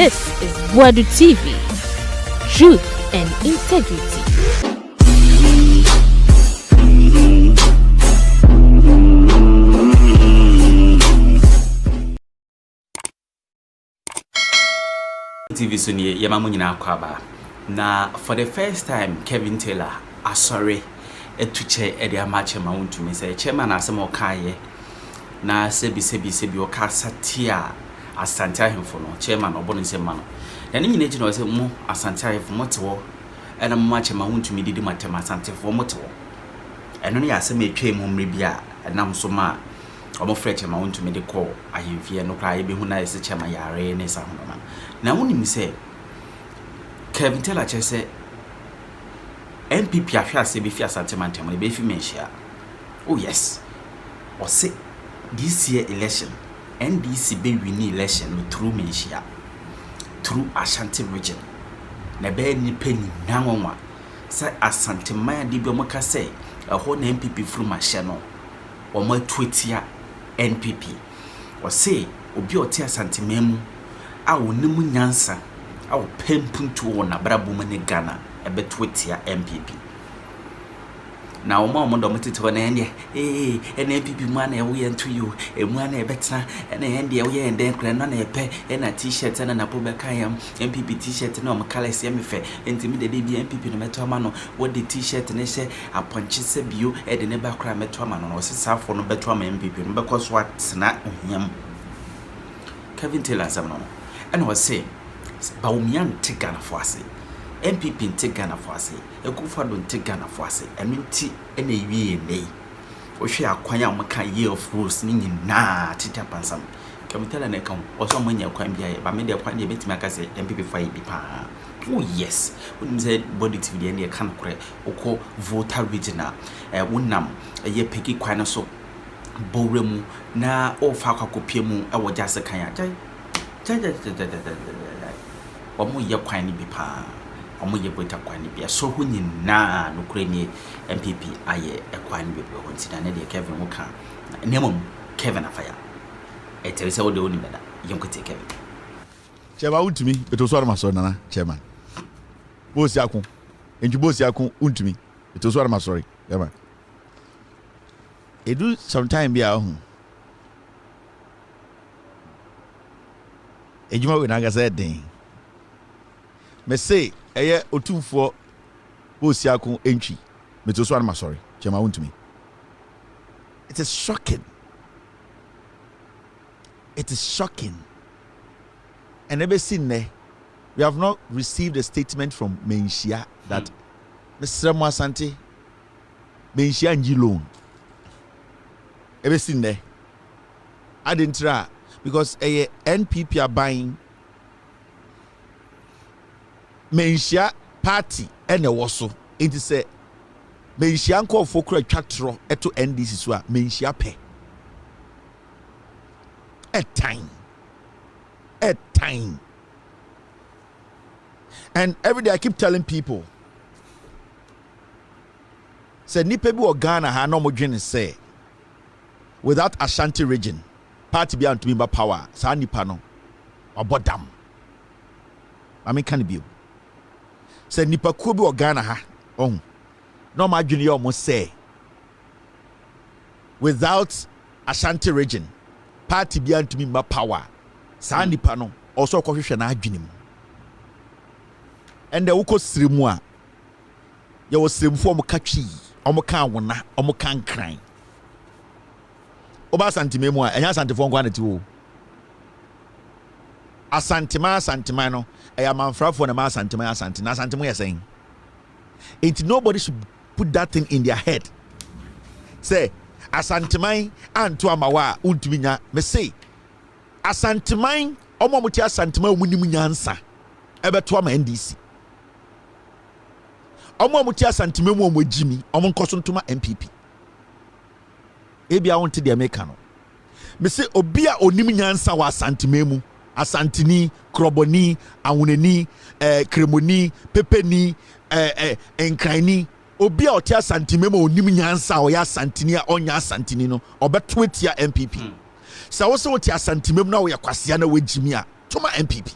This is Boadu TV. Truth and integrity. TV Sunye Yamamunina Kwaba. Na for the first time, Kevin Taylor, sorry, etuche edia match mount to me say chairman asemo kaye na sebi okasa tia Asantefo no chairman obonu se ma no. Na nyine ji no say mo Asantefo motewo ena match mount to me didi matema Asantefo motewo. Eno ne asem etwa mu mre bia enam so ma omo freche mount to me de call ahemfie no kra ye be hu na ese chema yare ne sa hono na wonim say Kevin Taylor say NPP afia be fi Asantefo be fi menhia. Oh yes. Or say this year election NDC be win election through menhia. Through Ashanti region. Na be ni penny nanwa. Say Asante man di be moka say a whole NPP from mahia no. Or mo tweetia NPP. Or say obi oti Asante memu a wonimu nyansa a wo pempuntu wo na brabo mane Ghana ebe tweetia NPP. Na omo do metete na ende NPP mu na ewo ye nto you emu na ebetena na ende ewo ye ende nkra na epe na t-shirt na po be kan yam NPP t-shirt na omo colors ye mefe ntimi de bi NPP no meto ama no wo de t-shirt na hye aponche se bio e de ne ba kra meto ama no osisafo no beto ama NPP no because what na ohia Kevin Taylor no and was say Baumian take Ghana for us. NPP take Ghana for us. Ekufa don't take Ghana for us. And minti ene ye nay. Oshi akwanya maka year of rules ni na tita pansam. Kevin Taylor ne kan also manya kwan bia ba me de kwan de betima ka say NPP fa bi pa. Oh yes. When say body TV de ne kan kore okọ voter regional wonam ye peki kwan so bowremu na ofa kwakopie mu e wo jase kan ya. Omo ye kwan ni bi pa omo ye bota kwan ni bi so hu nyina no kure ni NPP aye e kwan ni bi ho ntina na de Kevin wo kan nemom Kevin afaya e tere se wo de oni beda yonkote Kevin chema untumi beto so arma nana chairman bosi akun enju bosi akun untumi beto so arma sorry chairman e do sometime bi a ho ejuma we na ga say den me say eye otumfo bosi akun entwi me to so am sorry chema wontumi. It is shocking and never seen there we have not received a statement from Menhia that Mr. Asante Menhia nji loan ever seen there I didn't try because a NPP are buying Menhia party and a waso. It is a Menhia call for chatro to NDC so Menhia pay a time. And every day I keep telling people say nipa bi o Ghana ha no mo dwene say without Ashanti region party be to me power sa nipa no obodam I mean can be say nipa ko bi o Ghana ha no ma dwene yo mo say without Ashanti region party be to me power sa nipa no also ko hwehwe na adwene mu and the uko sirimu a ye wo sirimfo mo katwi omo kan wona omo kan kran oba santimemu a enya Asantefo nkwa na ti wo Asantema no eya manfrafo na ma Asantema na Asantema ye saying it nobody should put that thing in their head say Asantema anto amawa untumi nya me say Asantema omo muti Asantema munim nyansa ebeto ama NDC omo muti Asantema mu omo jimi omo nkoso ntoma NPP ebia wonte de America no me say obi a onim nyansa wa Asantema mu Asantini kroboni awuneni kremoni pepeni enkrani obi a oti Asantema mu onim nyansa o ya Asantini a onya Asantini no obeto etia NPP sa wo se oti Asantema mu na wo ya kwasea na wajimi a toma NPP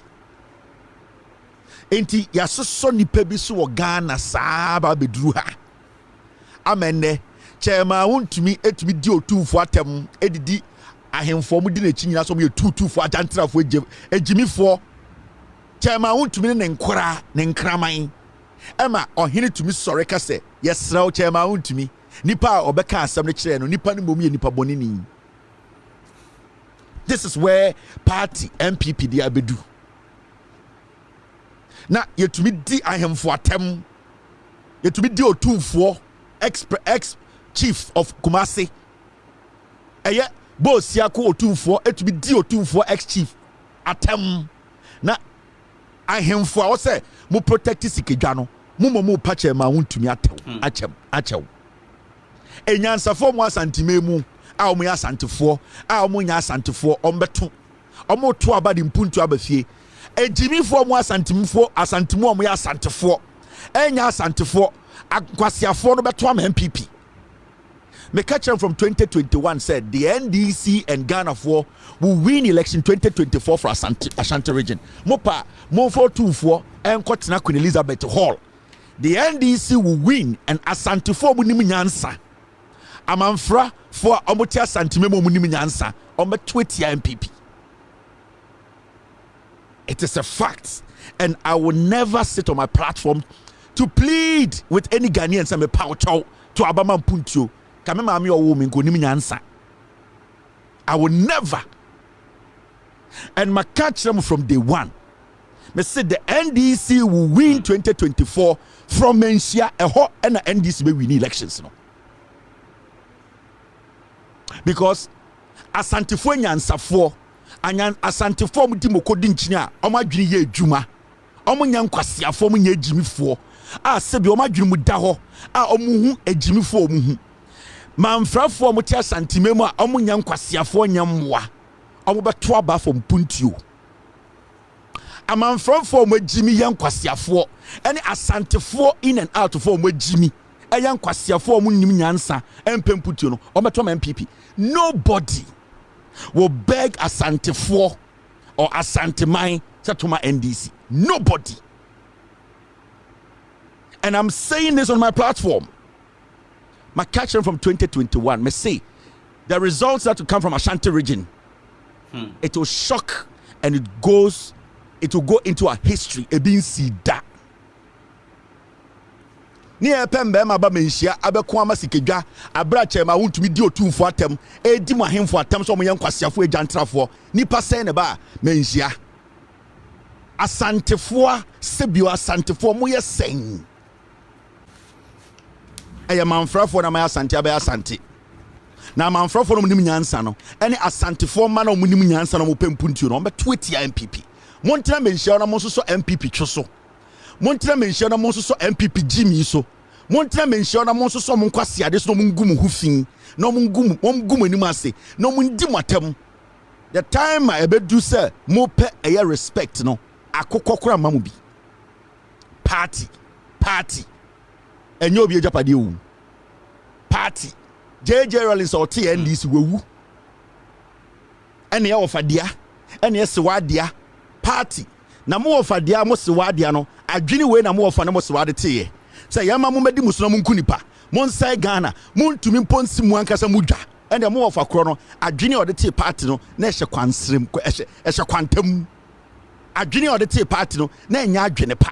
enti yasoso nipa bi so wo Ghana saa ba beduru ha amenne chema wontumi etumi di otumfo atem edidi ahemfo mu di na chi nyina so mo yetutufo ajantrafo ejimifo chema wontumi ne nkora ne nkraman ema ohene tumi sore ka se yesra chema wontumi nipa obeka asem ne kire no nipa ne mom ye nipa bonini. This is where party NPP they abedu. Na yetumi di ahemfo atem yetumi di otumfo ex chief of Kumasi eye boss yako otumfo etumi di otumfo ex chief atem na ahemfo a wo se mo protect sikedwa no mo pache ma wontumi atew achew enyansafo mo asantime mu a omo ya asantefo a omo nya asantefo ombeto omo to abade mpuntu abafie ejimifo mo asantimfo asantimo omo ya asantefo enya asantefo akwasiafo no beto am NPP. Me catch from 2021 said the NDC and Ghana will win election 2024 for Ashanti region. Mopa Monfo 24 and Kotna Queen Elizabeth Hall. The NDC will win and Asantefo munimi nyansa. Amanfra for Omotia Santimemo munimi nyansa. Ome tweet ya NPP. It is a fact, and I will never sit on my platform to plead with any Ghanaians and me power to Abama Puntio. I will never. And my catch them from day one. Me said the NDC will win 2024 from Mensia and the NDC will win elections. No? Because Asantefo nyansafo anyan Asantefo mu di mokodi nchinya omo adwene ye adwuma omo nya nkwasiafo mu nya ejimifo a sebi omo adwene mu da ho a omo hu ejimifo omo hu manfrafo omo tia santimemu a omo nya nkwasiafo nya mmoa omo beto aba fo mpuntio amanfrafo omo ejimi ya nkwasiafo ene Asantefo in and out for omo ejimi eya nkwasiafo omo nim nyansa empemputio no omo beto MPP. Nobody will beg Asantefo or Asantemai to my NDC. Nobody. And I'm saying this on my platform. My caption from 2021 may say the results that will come from Ashanti region, it will shock and it will go into our history. A being see that. Ni epembe ma ba menhia abeko amasikedwa abrache ma wontumi di otumfo atem edi mo ahemfo atem so mo yankwasiafo ajantrafo nipa sen ne ba menhia Asantefo sebio Asantefo mo yesen eye manfrafo na ma asante aba asante na manfrafo no nim nyansa no ene Asantefo ma na mo nim nyansa no mo pempuntuo no beto ya NPP montra menhia na mo so NPP twoso montra menhia na mo so NPP Jimmy so montra menhia na mo so mo nkwasiade so mo ngum hufin no mo ngum anim ase no mo ndi motem the time I ebedu say mo pe eye respect no akokokora mamu bi party enye obi ejapade wu party JJ Rollins or TNDC wewu ene ye ofadia ene ye sewadia party na mo ofadia mo sewadia no adwini we na mo ofa na mo sewade teye say yama mo medi muso na mo nkunipa mo nsai Ghana mo ntumi mponsi mu ankasa mudwa ene mo ofa kro no adwini ode teye party no na ehye kwansrem ehye kwantam adwini ode teye party no na enya adwene pa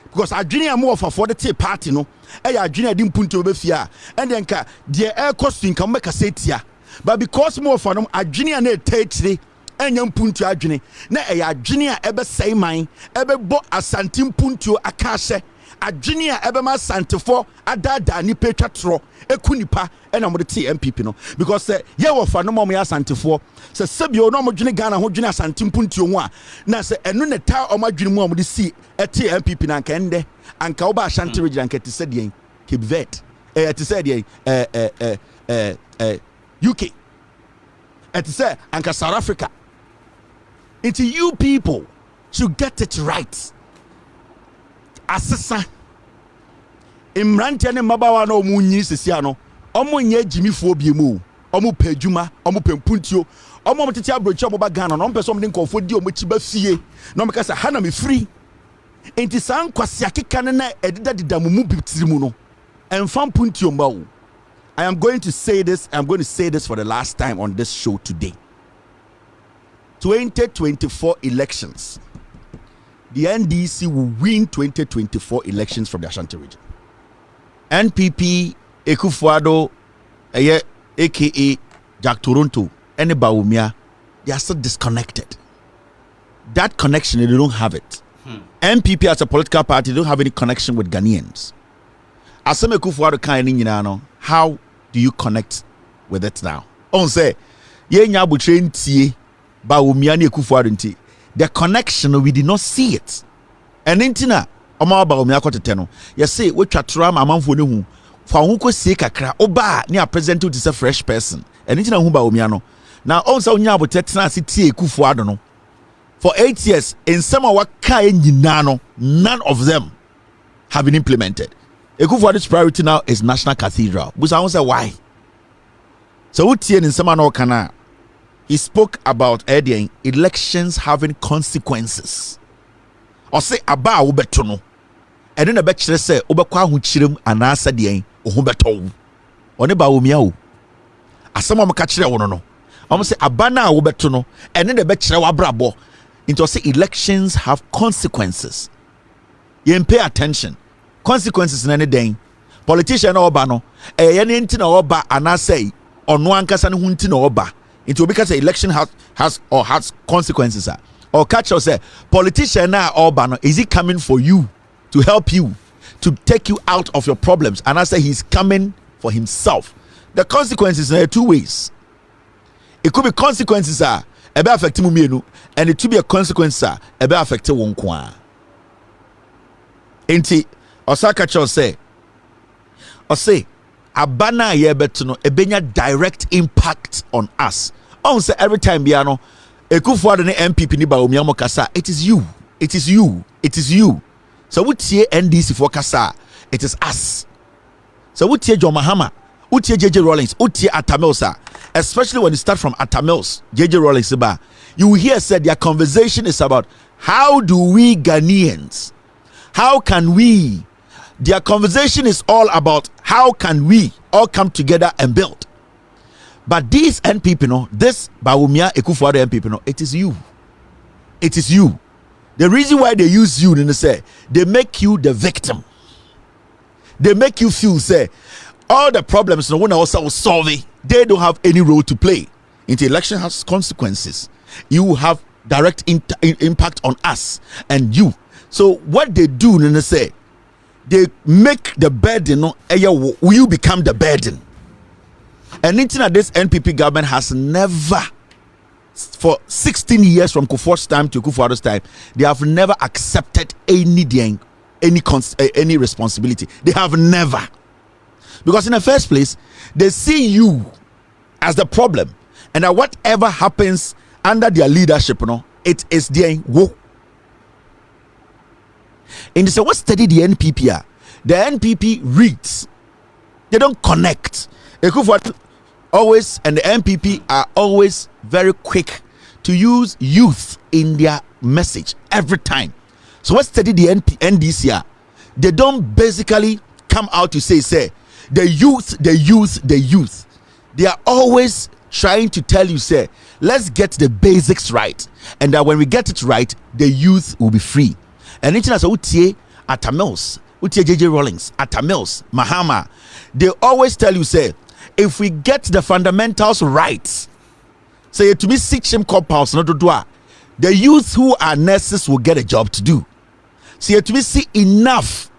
because adwini am ofa for the teye party no eya adwini adi mpunto obefia ende nka de air cost nka mo ka setia but because mo ofa no adwini na etechire enya mpuntu adwene na eya adwene a ebe sei man ebe bo Asante mpuntu akahye adwene a ebe ma Asantefo adada ni petwatro ekunipa ena mo de te MPP no because ye wofa no mo ya Asantefo se sebio no mo dwene Ghana ho dwene Asante mpuntu ho a na se enu ne ta o ma dwene mu mo de si ete MPP na nka ende anka oba Ashanti region anka te sedien Cape Verde te sedien UK ete se anka South Africa. Into you people should get it right. Asesa imrante ne mabawa no munyi sesia no omo nye jimifo biemu omo pejuma omo pempuntio omo tete abrochi omo ba Ghana no pese omo de nkofo di omo chiba fie no me kasa hana me free enti san kwase akeka ne na edida dida mumu bitirimu no enfam puntiom ba wo. I am going to say this for the last time on this show today. 2024 elections. The NDC will win 2024 elections from the Ashanti region. NPP Ekufuado aka Jack Toronto and Bawumia, they are still disconnected. That connection, they don't have it. NPP as a political party, they don't have any connection with Ghanaians. Asame Ekufuado kind of, how do you connect with it now? On say, ye nyabu train tie Bawumia ni Ekufuado nti. The connection, we did not see it. And intina, Oma Bawumia kote no. You say, we chatram amanfo ne hu. For who ko see kakra oba ni a present is a fresh person. And intina hu Bawumia no. Now also nyabu tetna si tie Ekufuado no. For 8 years, in some of what none of them have been implemented. Ekufuado's priority now is National Cathedral. But I won't say why. So what in some kana he spoke about elections having consequences. Or say aba ubetono. And then a betcher say ubekwa huchirim anasa dien ubeto. Oneba umiao. Asama makachire wono. Almost say abana ubetono. And then the betcher wabrabo. Into say elections have consequences. You pay attention. Consequences in anything. Politician oba no. Any nti na oba anasay ono ankasa ne hunti na oba. Into because election has consequences. Or catch us say politician na oba no, is he coming for you to help you to take you out of your problems? And I say he's coming for himself. The consequences are two ways. It could be consequences ebe affect mu mienu, and it to be a consequence ebe affect won kwa. Enti Osaka Cho say abana ye beto no ebenya direct impact on us. On say every time biano Ekufuado ne NPP ni Bawumia mo kasa, it is you. So we tie NDC for kasa, it is us. So we tie John Mahama, we tie JJ Rawlings, we tie Atamilsa. Especially when you start from Atamils, JJ Rawlings, you will hear said their conversation is about how do we Ghanaians, their conversation is all about how can we all come together and build. But these NPP, this Bawumia Ekufuado NPP, it is you. The reason why they use you, they make you the victim. They make you feel, say, all the problems no one else will solve it. They don't have any role to play. The election has consequences. You have direct impact on us and you. So what they do, they make the burden. Will you become the burden? And this NPP government has never, for 16 years from Kufuor's time to Kufuor's time, they have never accepted any responsibility. They have never. Because in the first place, they see you as the problem, and that whatever happens under their leadership, it is their woe. And they say, what study the NPP? The NPP reads, they don't connect. Ekufuado always and the NPP are always very quick to use youth in their message every time. So what study the NDC? They don't basically come out to say the youth. They are always trying to tell you, say, let's get the basics right, and that when we get it right, the youth will be free. And international utie Atamils, utie JJ Rawlings, Atamils, Mahama, they always tell you, say, if we get the fundamentals right, say to me 6 compounds not to do, the youth who are nurses will get a job to do. See to me see enough.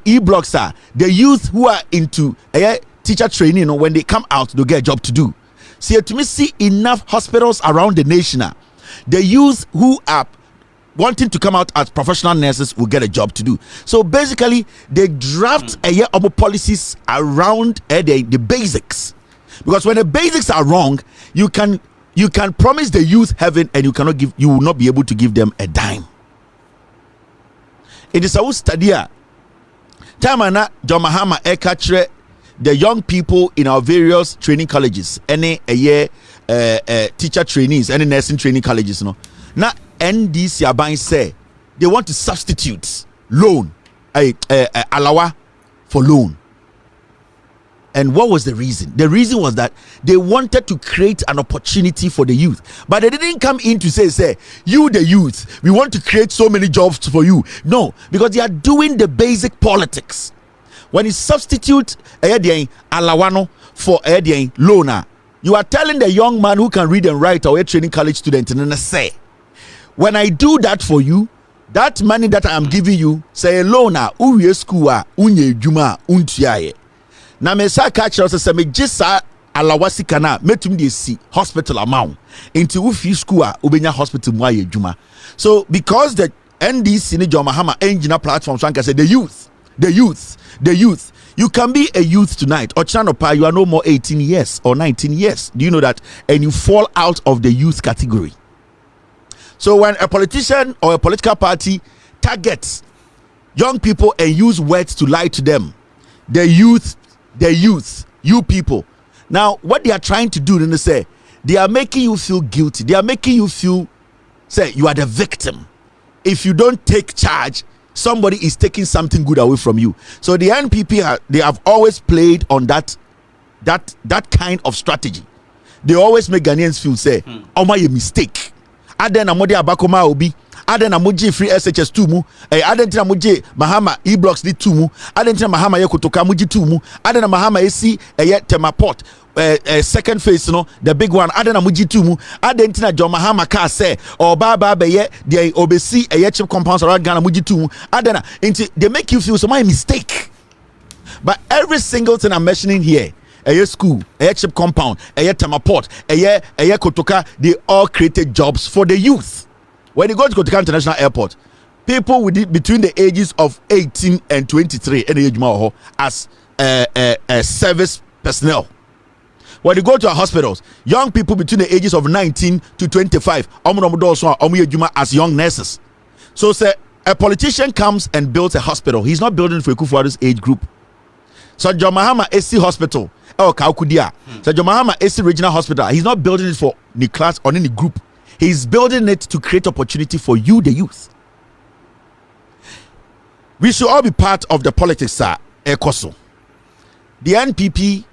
E-blocks are the youth who are into teacher training, when they come out they'll get a job to do. See to me see enough hospitals around the nation. The youth who are wanting to come out as professional nurses will get a job to do. So basically they draft of policies around the basics, because when the basics are wrong, you can promise the youth heaven and you will not be able to give them a dime. It is a study. Tamana John Mahama catch the young people in our various training colleges, any teacher trainees, any nursing training colleges, now NDC aban say they want to substitute loan, alawa for loan. And what was the reason? The reason was that they wanted to create an opportunity for the youth. But they didn't come in to say, you the youth, we want to create so many jobs for you. No, because they are doing the basic politics. When you substitute alawano for loaner, you are telling the young man who can read and write or a training college student and say, when I do that for you, that money that I am giving you, say a loaner, uye skuwa, unye juma, untiaye. Na me sa catch us say me gisa alawasi kana metum de si hospital amount into ufi school ubenya hospital mu aye juma. So because the NDC ni John Mahama engineer platform so I can say the youth, you can be a youth tonight or Chanopa, you are no more 18 years or 19 years. Do you know that? And you fall out of the youth category. So when a politician or a political party targets young people and use words to lie to them, the youth, you people. Now, what they are trying to do, they are making you feel guilty. They are making you feel, say, you are the victim. If you don't take charge, somebody is taking something good away from you. So the NPP, they have always played on that kind of strategy. They always make Ghanaians feel, say, oh my mistake. Aden amode abakoma obi. Aden amoje free SHS 2 mu. Aden tina amoje Mahama e-blocks di 2 mu. Aden tina Mahama ye kotoka amoje 2 mu. Aden Mahama esi Temaport second phase no the big one. Aden amoje 2 mu. Aden tina John Mahama ka say or baba be ye the obesi chip compounds around Ghana amoje 2 mu. Aden they make you feel so my mistake. But every single thing I'm mentioning here, a school, a chip compound, a Temaport, a kotoka, they all created jobs for the youth. When you go to Kotoka International Airport, people between the ages of 18 and 23 as service personnel. When you go to our hospitals, young people between the ages of 19 to 25 as young nurses. So say a politician comes and builds a hospital. He's not building for Kufuor's age group. So John Mahama AC Hospital, Kaukudia. So John Mahama AC Regional Hospital, he's not building it for any class or any group. He's building it to create opportunity for you, the youth. We should all be part of the politics, sir. Ekoso. The NPP,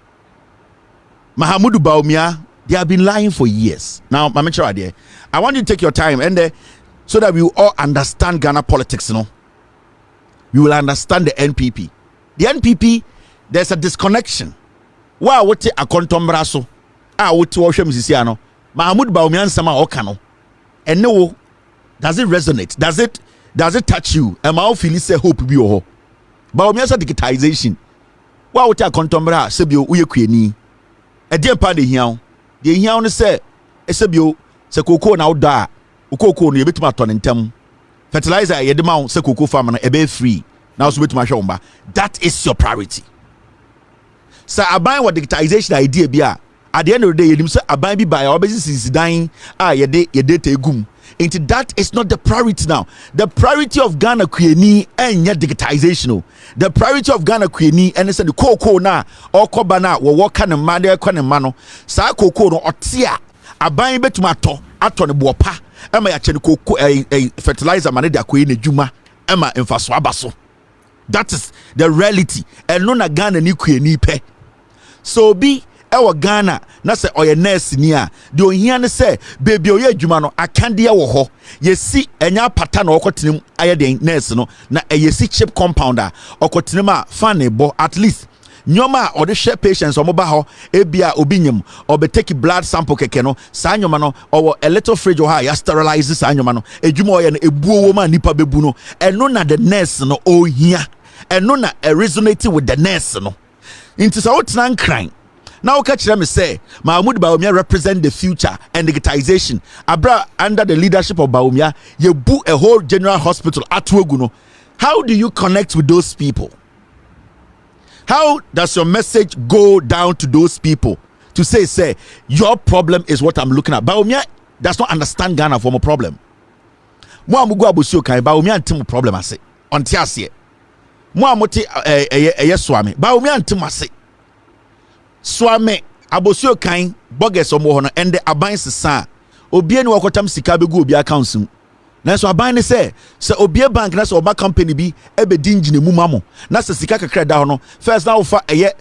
Mahamudu Bawumia, they have been lying for years. Now, I want you to take your time and so that we will all understand Ghana politics, we will understand the NPP. The NPP, there's a disconnection. Why would a contombraso? I would to Oshem Sisiano. Mahmoud Bawumia sama okano. And no, does it resonate? Does it touch you? Am I feeling say hope be oho? Bawumia sa digitization. Why would a contombra sebio uye kweni? A dear party here. The here say sebio se koko na uda. Ukoko ni bit maton in tem. Fertilizer yedema se koko farm na ebe free. Now so bit ma shomba. That is your priority. So I buy what digitization idea be. At the end of the day, you say aban bi buy or business is dying. Ye data gum. Into that is not the priority now. The priority of Ghana Kweni and yet digitization. The priority of Ghana Kweni and it's the koko na or kobana or what kind of mother mano. Sa koko no otia. Aban betumato aton bopa. Emma ya chen koko a fertilizer mane da kweni juma. Emma infaswa baso. That is the reality. And no na Ghana ni kweni pe. So be our Ghana na se oye nurse ni a de ohia ne se baby oye adwuma no akande wo ho yesi enya pata na okotenem aye den nurse no na yesi chip compounder okotenem a fan ebo at least nyoma or the share patients or mobile ho ebia obinyem or be take blood sample keke no sa nyoma no or a little fridge or ya sterilize sa nyoma no adwuma oye no ebuo wo ma nipa bebu no eno na the nurse no ohia eno na resonating with the nurse no into so tran crying. Now catch them say Mahmoud Bawumia represent the future and digitization. Abra under the leadership of Bawumia, you book a whole general hospital at Woguno. How do you connect with those people? How does your message go down to those people to say your problem is what I'm looking at? Bawumia does not understand Ghana from a problem. Mo amugu abusio kai Bawumia antimu problem ase. Onti ase. Mo amuti swami. Bawumia antimu ase. Swame abosio kan boges omo hono ende aban sesa obi eni wakotam sika begu obi account na so aban ne say obie bank na so oba company bi ebe di engine mu mamo na se sika kakra da ho no first na wo fa eye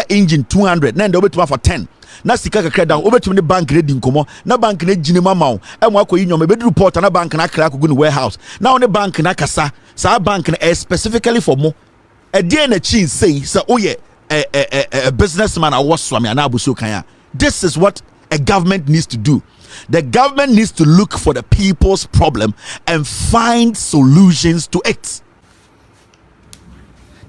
engine 200 na nda obetuma for 10 na sika kakra da ho obetuma ne bank re di nkomo na bank na gine mama wo e mo akoyi nyom ebe di report na bank na kra akogu ne warehouse na wo ne bank na kasa sa bank na specifically for mo e dey na chin say oye a businessman a waswami ana abuso kan ya. This is what a government needs to do. The government needs to look for the people's problem and find solutions to it.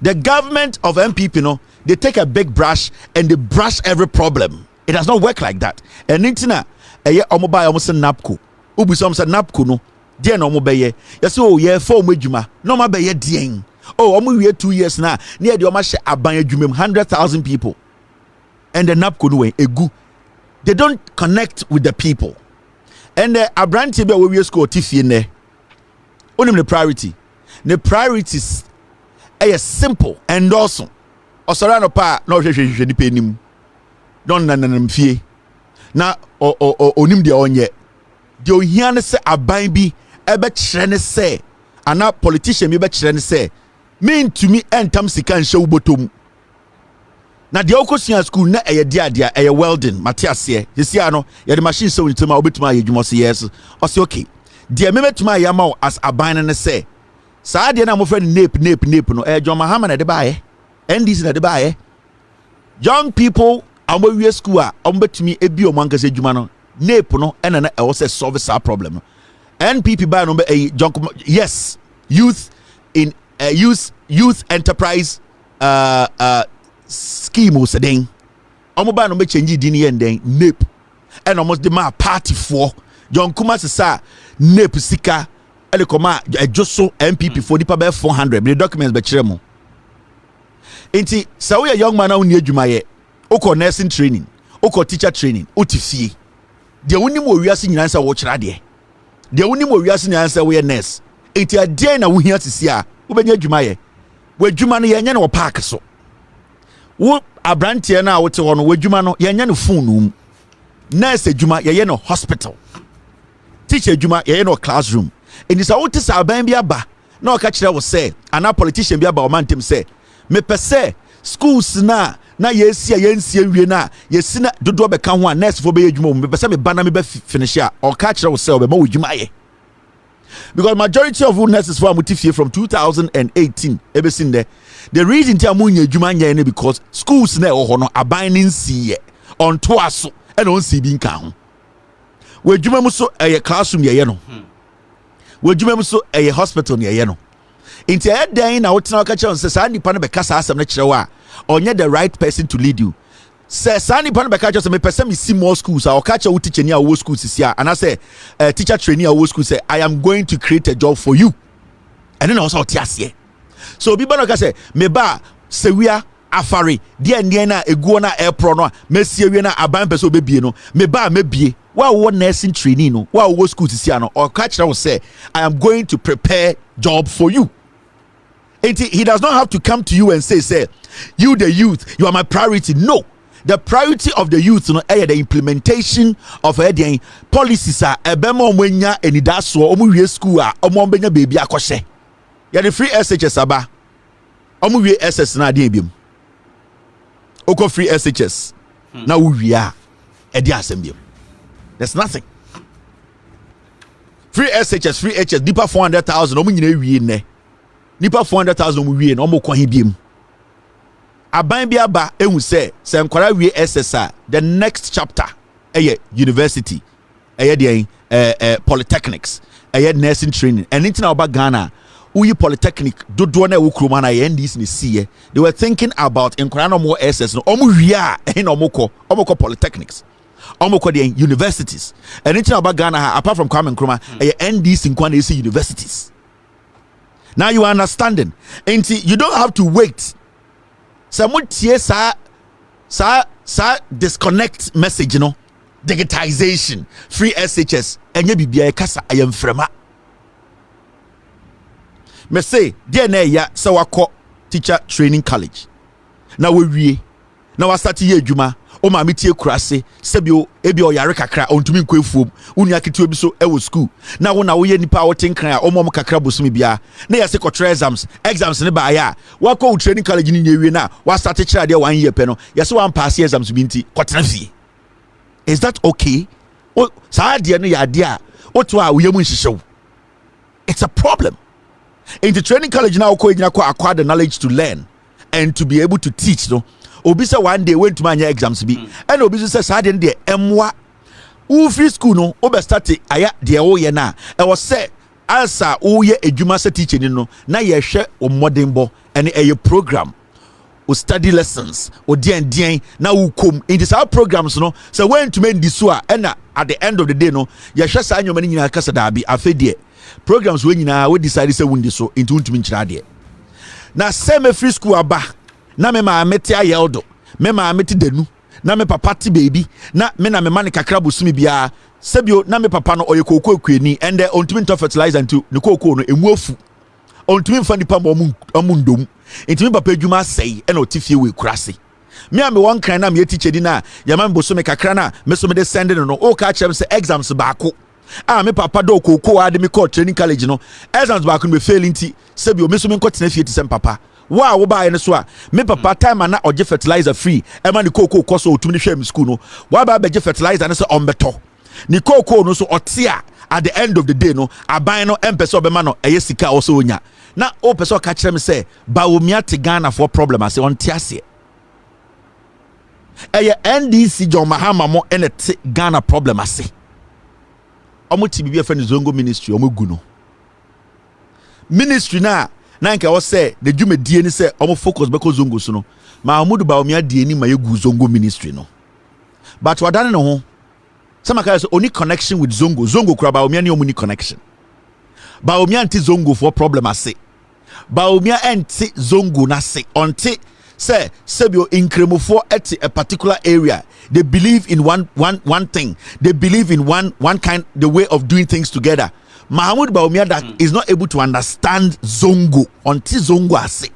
The government of NPP, they take a big brush and they brush every problem. It does not work like that. And intina, omoba almost napko. Ubu some said napko no. Dear no mobile. Yes, oh yeah, 4 mejuma. No mabe dien. Oh, omu we 2 years now. Near the omashe abanye jumem 100,000 people. And the napko no egu. They don't connect with the people. And abranti be we school tifie ne. Onim the priority. The priorities are simple and also. Osarano pa no hwehwehwe ni penim. Don nananam fie. Na onim de onye. De ohia ne se aban bi ebe kire ne se ana politician bi be kire ne se mean to me entam sika nhye ubotom. Na de okosua school na eye dia eye welding Matthias ye yesia no ye de machine so ntoma obetuma ayedwuma so yes o say okay de memetuma ayama as aban ne say saa de na mo friend nape no John Mahama na de baaye NDC na de baaye young people amowie school a ombetumi ebi o mankase adwuma no nape no ena na e wo say solve sa problem no NPP ba no be John yes youth in youth enterprise scheme was a ding. Omoba no me change din yen den NAPE. And almost the ma party for John Kuma sa NAPE sika ele koma ejoso NPP for dipa be 400 the documents be kire mo. Enti sa we young man na uni adwuma ye. Oko nursing training, oko teacher training, otifie. De woni mo wiase nyina nsa wo kira de. De woni mo wiase nyina nsa we nurse. Enti ade na wo hia sisi a wo benya adwuma ye. Wo adwuma no ye nya na wo park so. Wo abrantie na wote ho no wadwuma no yenya no phone no nurse adwuma ye no hospital teacher adwuma ye no classroom eni sa wote sa aban bi aba na oka kire wo say ana politician bi aba o mantem say me pese schools na yensie wie na yesi na dodo be ka ho a nurse fo be adwuma me pese me ba na me be finish a oka kire wo say o be ma wadwuma ye because majority of nurses for amutifie from 2018 ebesin there. The reason ti amunya adwuma nya ne because schools na ho no aban ne nsiye on to aso e no nsi bi nka ho wadwuma mu so classroom ye no wadwuma mu so hospital ye no inti dan na wotena ka che say sa nipa no be kasa asem na kire wa onye the right person to lead you say sa nipa no be ka che say me person me see more schools a ka che wo teacher ni a wo schools si a and I say teacher trainee a wo school say I am going to create a job for you and then also tiase. So bi bano ka say me ba sewia afare de na eguo na airpro no mesie wie na aban pese obebie no me ba mebie wa wo nursing trainee no wa wo school tisia no or catch will say I am going to prepare job for you. He does not have to come to you and say you the youth you are my priority. No, the priority of the youth no the implementation of policies are ebema omanya enidaso omu wie school a omo benya baby akose ya the free SHS aba omu wie SS na ade ebiem oko free SHS na wo wie a ede asembiem. There's nothing. Free SHS free HS deeper 400,000 omu nyina wie ne nipa 400,000 omu wie na omu kwa hibiem aban bi aba ehu se nkwara wie SSR the next chapter university polytechnics nursing training and anything about Ghana uyi polytechnic dodo na wukroma na NDC ni see they were thinking about nkwara no more SS no omu wie a na omukọ polytechnics omukọ the universities anything about Ghana apart from Kwame Nkrumah NDC nkwa na universities. Now you are understanding and you don't have to wait. Someone sa disconnect message digitization free SHS enye bibia kasa ayam frema me say there na ya sa wako teacher training college na we wie na wa start ye adwuma o ma metie kurase sebio ebi o yare kakra ontumi nkɔ efuom unia ketewa bi so e wo school na wo na wo ye nipa wo tenkran a o mom kakra bosumi bia na yɛse kɔtre exams ne ba ya wa kɔ training college ni nyewie na wa start kyerɛ de 1 year pɛ no yɛse wan pass exams bi nti kɔtena fie. Is that okay? O saa de no ya de a o to a wo yemu nhyehyɛw. It's a problem. In the training college now ko egyina ko acquire the knowledge to learn and to be able to teach no. Obi say one day went to my exams bi and obi say saa de no emwa wo free school no o be start aya de wo ye na e was say asa wo ye adwuma sa teaching no na ye hwɛ o modernbo and a program o study lessons o dien na wo kom in this our programs no so when to make this so and at the end of the day no ye hwɛ saa nyoma ni nyina kasa da bi afedie programs we nyina we decide say wundi so into untumi nkyira de na same free school aba na me ma meti ayeldo me ma meti denu na me papa ti baby na me na me mane kakra bosumi bia sebio na me papa no oye kokoo akuani and ontumi to fertilizer ntu ne kokoo no emu afu ontumi mfa nipa ma omundom ntumi papa adwuma sei e na otifie we kurase me am won kran na me teacher di na yaman bosumi kakra na me so me de send no o ka chem say exams baako me papa do kokoo ade me call training college no exams baako no be fail nti sebio me so me nkotena fie ti sem papa wa wo ba ye so a me papa time na oje fertilizer free e ma ni koko koso otumi ni hwem school no wa ba beje fertilizer na se ombeto ni koko no so otia at the end of the day no aban no empese obema no eye sika also onya na o pese ka kire me say ba wo mia te Ghana for problem ase on tiase eye NDC John Mahama mo ene te Ghana problem ase omo ti bibia fa ni Zongo ministry omo gu no ministry na nka wo say the dwumadie ni say omo focus beko Zongo so no Mahmudu ba omi adie ni ma yegu Zongo ministry no but wadane no ho some guys only connection with Zongo kura ba omi ani omuni connection ba omi anti Zongo for problem ase ba omi anti Zongo na se onti say sebio inkremofo at a particular area they believe in one thing they believe in one kind the way of doing things together. Mahmoud Bawumia is not able to understand Zongo until Zongo ase.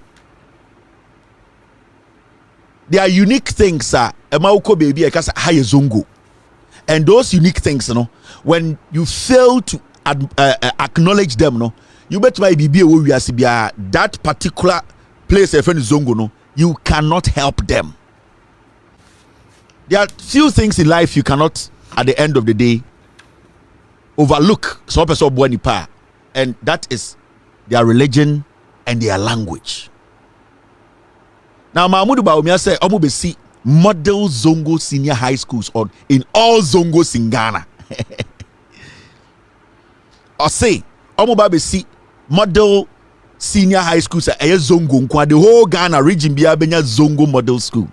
There are unique things Emauko baby because high Zongo. And those unique things, you know, when you fail to acknowledge them, no, you bet my baby that particular place a friend Zongo, no, you cannot help them. There are few things in life you cannot at the end of the day overlook some person born pa, and that is their religion and their language. Now Mahmoud Bawumia say omo be see model Zongo senior high schools on in all Zongos in Ghana. Or say omo be see model senior high schools at Zongo nkwa the whole Ghana region bia benya Zongo model school.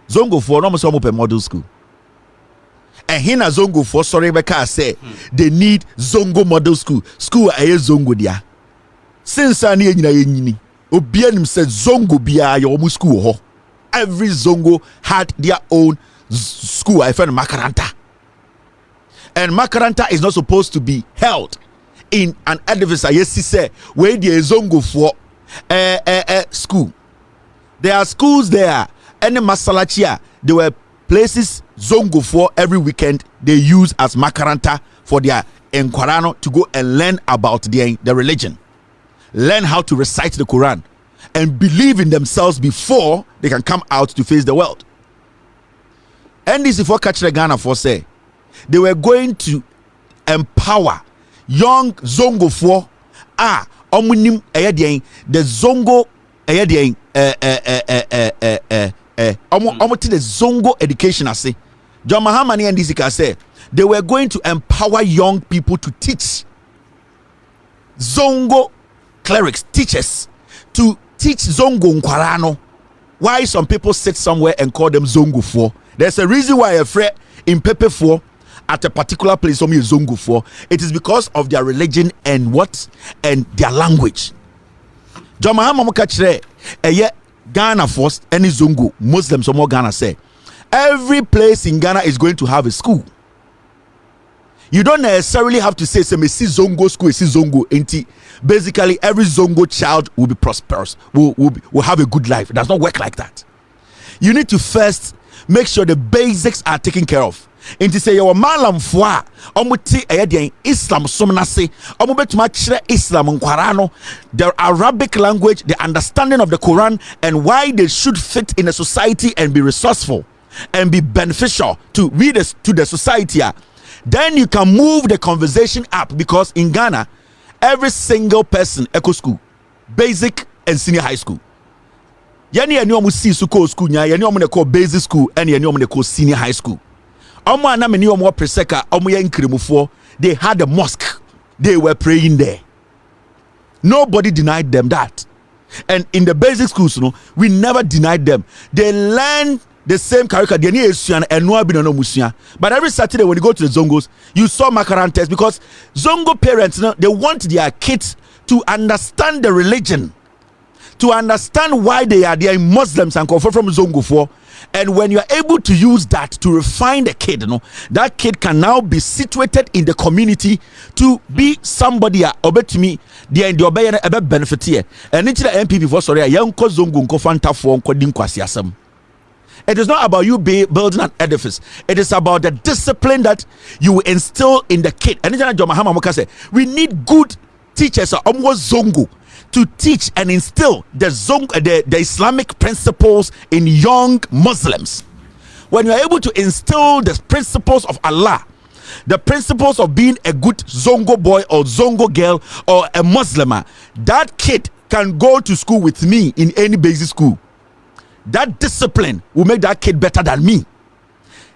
Zongo for no so omo model school. And hina Zongo for sorry beka say they need Zongo model school aye Zongo dia since ani nyina yenyini obianim say Zongo bia ye omu school ho every Zongo had their own school I found makaranta, and makaranta is not supposed to be held in an edifice yes say where there is Zongo for school. There are schools there and masalachia there were places Zongo for every weekend they use as makaranta for their Nkwarano to go and learn about the religion, learn how to recite the Quran and believe in themselves before they can come out to face the world. And this is for catch the Ghana for say they were going to empower young Zongo for omunim the Zongo the Zongo education I say John Mahamani and Dizika say they were going to empower young people to teach Zongo clerics, teachers to teach Zongo Nkwarano. Why some people sit somewhere and call them Zongo for? There's a reason why a friend in Pepe for at a particular place some is Zongo for. It is because of their religion and what and their language. John Mahamani kachre Ghana first any Zongo Muslims or more Ghana say every place in Ghana is going to have a school. You don't necessarily have to say me see Zongo school, see Zongo enti. Basically every Zongo child will be prosperous, will have a good life. It does not work like that. You need to first make sure the basics are taken care of. And to say your malam fwa omuti ayedian Islam somnase omubetuma kire Islam nkwarano, the Arabic language, the understanding of the Quran, and why they should fit in a society and be resourceful and be beneficial to readers to the society. Then you can move the conversation up, because in Ghana every single person eco school, basic and senior high school. Yani eni omu si school nya, yani omu ne call basic school, and yani omu ne call senior high school. Omu anameni omu preseka omu ya nkrimufo, they had a mosque, they were praying there. Nobody denied them that. And in the basic schools, we never denied them. They learn the same curriculum. But every Saturday when you go to the Zongos, you saw Makarantes, because Zongo parents, they want their kids to understand the religion, to understand why they are Muslims and come from Zongo for. And when you are able to use that to refine the kid, that kid can now be situated in the community to be somebody obey to me, the obey a benefit here. And into the NPP for sorry, young Zongo fanta for dinkwasiasam. It is not about you building an edifice. It is about the discipline that you instill in the kid. And we need good teachers Zongo to teach and instill the Islamic principles in young Muslims. When you are able to instill the principles of Allah, the principles of being a good Zongo boy or Zongo girl or a Muslimah, that kid can go to school with me in any basic school. That discipline will make that kid better than me.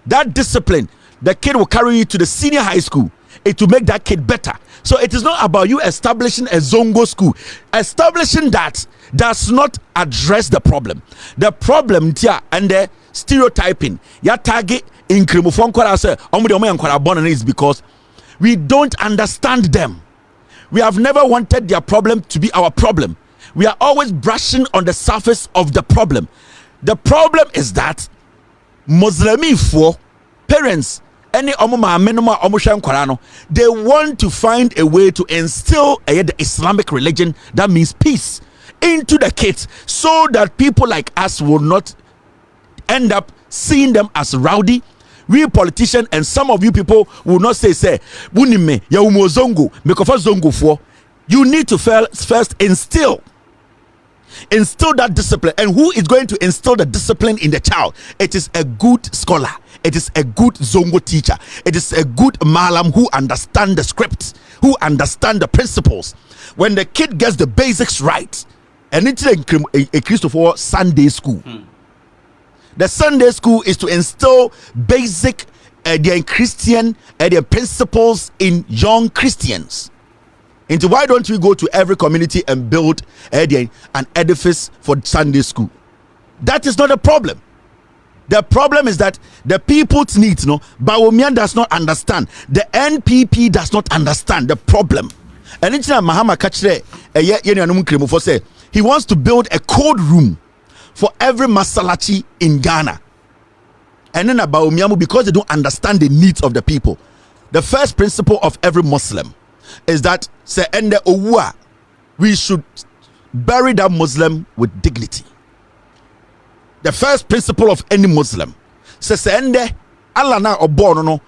That discipline, the kid will carry you to the senior high school. It will make that kid better. So it is not about you establishing a Zongo school. Establishing that does not address the problem. The problem here and the stereotyping, ya target in is because we don't understand them. We have never wanted their problem to be our problem. We are always brushing on the surface of the problem. The problem is that Muslimi for parents, any they want to find a way to instill the Islamic religion, that means peace, into the kids, so that people like us will not end up seeing them as rowdy. We politicians and some of you people will not say bunime ya umo zongo mekofa zongo for. You need to first instill that discipline. And who is going to instill the discipline in the child? It is a good scholar. It is a good Zongo teacher. It is a good malam who understand the script, who understand the principles. When the kid gets the basics right, and it's a Christopher Sunday school. The Sunday school is to instill basic Christian principles in young Christians. Into why don't we go to every community and build an edifice for Sunday school? That is not a problem. The problem is that the people's needs, Bawomian does not understand. The NPP does not understand the problem. And it's Mahama Kachre, he wants to build a code room for every masalachi in Ghana. And then Bawomiamu, because they don't understand the needs of the people. The first principle of every Muslim is that we should bury that Muslim with dignity. The first principle of any Muslim says Allah na obono no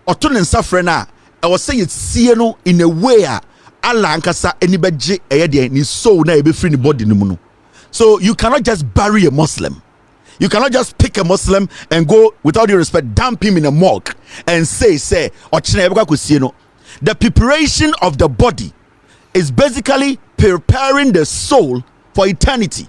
otunen safrena I was saying it's in a way Allah ankasa enibeje eyede ni soul na ebe free ni body ni mu no. So you cannot just bury a Muslim. You cannot just pick a Muslim and go, without due respect, dump him in a morgue and say the preparation of the body is basically preparing the soul for eternity.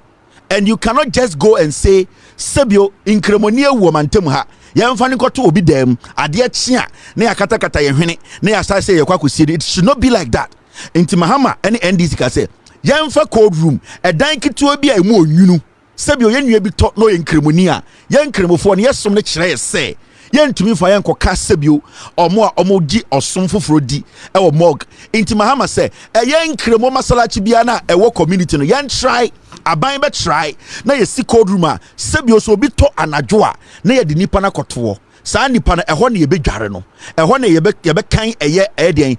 And you cannot just go and say sebio incremonia woman temha yamfani koto obi dem ade chia na yakata kata yehwene na yasa say yakwakusie. It should not be like that. Inti Mahama any NDC ka say yamfa cold room edan kito bi a emu onwunu sebio yenua bi to no incremonia yan cremofo ne yesom ne kire say yentumi fa yen koka sebio omo di osom foforo di e wo mog. Inti Mahama say yen cremo masalachi bia na e wo community no yen try aban be try na ye si cold room a sebio so bi to anadwo a na ye de nipa na koto saa nipa na ehɔ na ye bedware no ehɔ na ye be kan eye den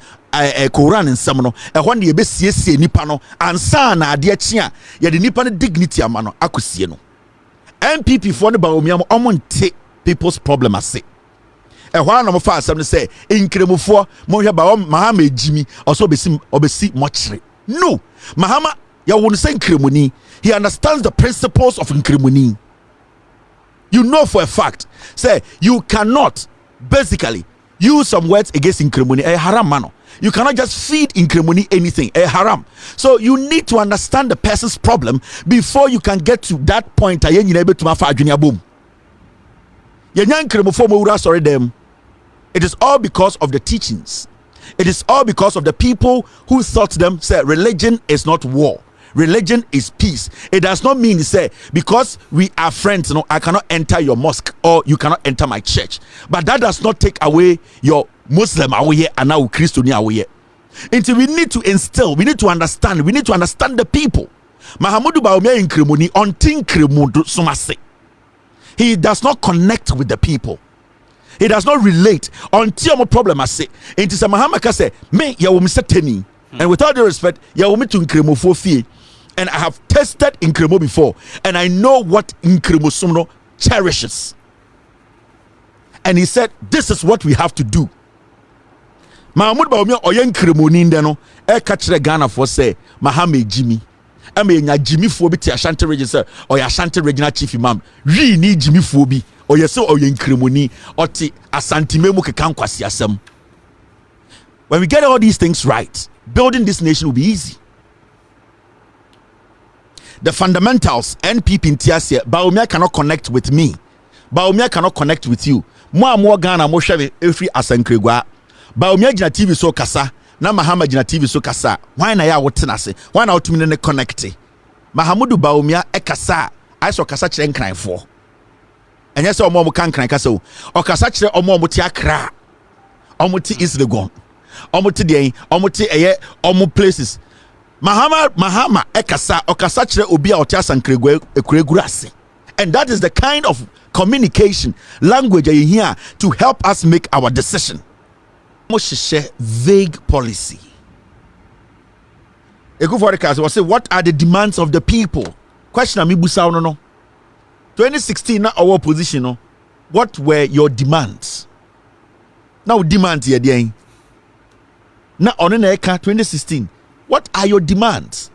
Quran nsɛm no ehɔ na ye be siesie nipa no ansa na ade akyi a ye de nipa no dignity ama no akosie no. NPP for ne ba omiam omonte people's problem ase. And one of my some say in Kremufo, Moya Baom, Mahama Jimmy, also obesi much. No, Mahama, ya won't say Kremuni. He understands the principles of Kremuni. You know for a fact, say you cannot basically use some words against Kremuni, a haram mano. You cannot just feed Kremuni anything, a haram. So you need to understand the person's problem before you can get to that point. I ain't able to mafa junior boom. Yenyan Kremufo mo sorry them. It is all because of the teachings. It is all because of the people who taught them, say, religion is not war. Religion is peace. It does not mean, say, because we are friends, I cannot enter your mosque or you cannot enter my church. But that does not take away your Muslim away and now Christian away. Until we need to instill, we need to understand the people. Mahamudu Bawumia in Kremuni, until Kremudu Sumase. He does not connect with the people. He does not relate until my problem I say. It is a Mahamaka say, me ya will teni. And with all due respect, ya will to Nkremo for fee. And I have tested Nkremo before, and I know what Nkremo Sumno cherishes. And he said, this is what we have to do. Mahamud Bawumia oyen Nkremo nindeno e kachre Ghana for say Mahame Jimmy. I mean Jimmy Fobi to Ashanti region sir or Ashanti regional chief imam. We need Jimmy Fobi. Or yes, or in Kremuni, or ti Asantefo kekankwasi asem. When we get all these things right, building this nation will be easy. The fundamentals, NPP in Tiasia, Bawumia cannot connect with me. Bawumia cannot connect with you. More Ghana, more shave every Asankregwa. Bawumia jina TV so kasa, na Mahama jina TV so kasa. Why na ya wotenase? Why na otumine connecte? Mahamudu Bawumia ekasa, I saw kasa chere nkran for. And yes, omo mo kan kasa o. Okasa kire omo mo ti Accra. Omo ti East Legon. Omo ti den, omo ti eye omo places. Mahama ekasa okasa kire obi a oti Asankregwa ekureguru ase. And that is the kind of communication language you hear to help us make our decision. Mo share vague policy. Egu forecast was say, what are the demands of the people? Question me busa no. 2016 na our position no. What were your demands? Now demand here there. Na on na eka 2016. What are your demands?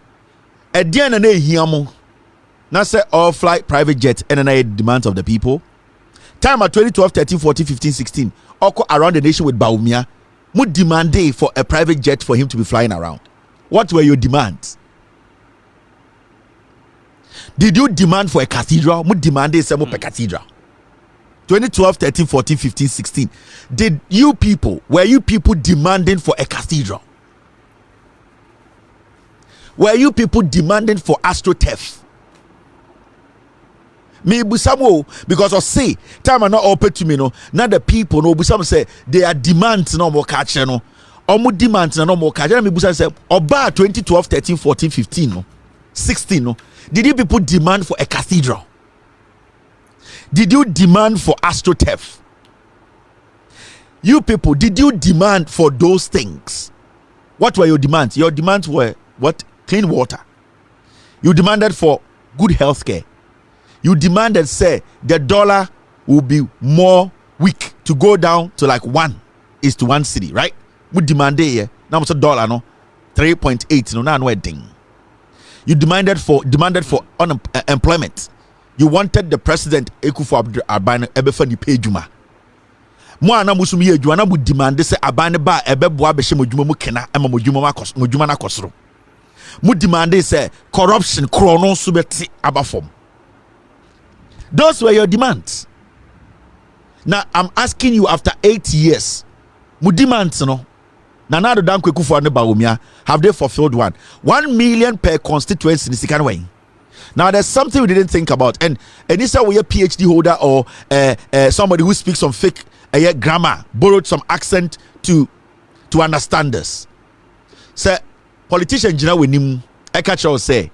Edian na hiamo. Na say all flight private jet and na demands of the people. Time at 2012, 13, 14, 15, 16. Oko around the nation with Bawumia. Mu demanded for a private jet for him to be flying around. What were your demands? Did you demand for a cathedral? Mu demanded some per cathedral. 2012, 13, 14, 15, 16. Were you people demanding for a cathedral? Were you people demanding for AstroTurf? Me busamo because I say time are not open to me no. Now the people no busamo say their demands no more catch no. Omu demands no more catch. Me busamo say oba 2012, 13, 14, 15 no. 16 no. Did you people demand for a cathedral? Did you demand for AstroTurf? You people, did you demand for those things? What were your demands? Your demands were what? Clean water. You demanded for good health care. You demanded, say, the dollar will be more weak to go down to like 1:1 city, right? We demanded here. Now it's a dollar, no? 3.8, no, now wedding. You demanded for employment. You wanted the president Ekufu Abane ebefani pay juma. Mo ana musumi ye juma na mu demand say Abane ba ebeboa be hye modjuma mu kena ema modjuma na kosoro. Mu demand say corruption krono so beti abafom. Those were your demands. Now I'm asking you after 8 years, mu demands no. Na do dan kwekufu ne Bawumia, have they fulfilled one? 1 million per constituency in the way. Now there's something we didn't think about, and this is we a PhD holder or somebody who speaks some fake grammar, borrowed some accent to understand this. So politician Jina Winim Ekacho say,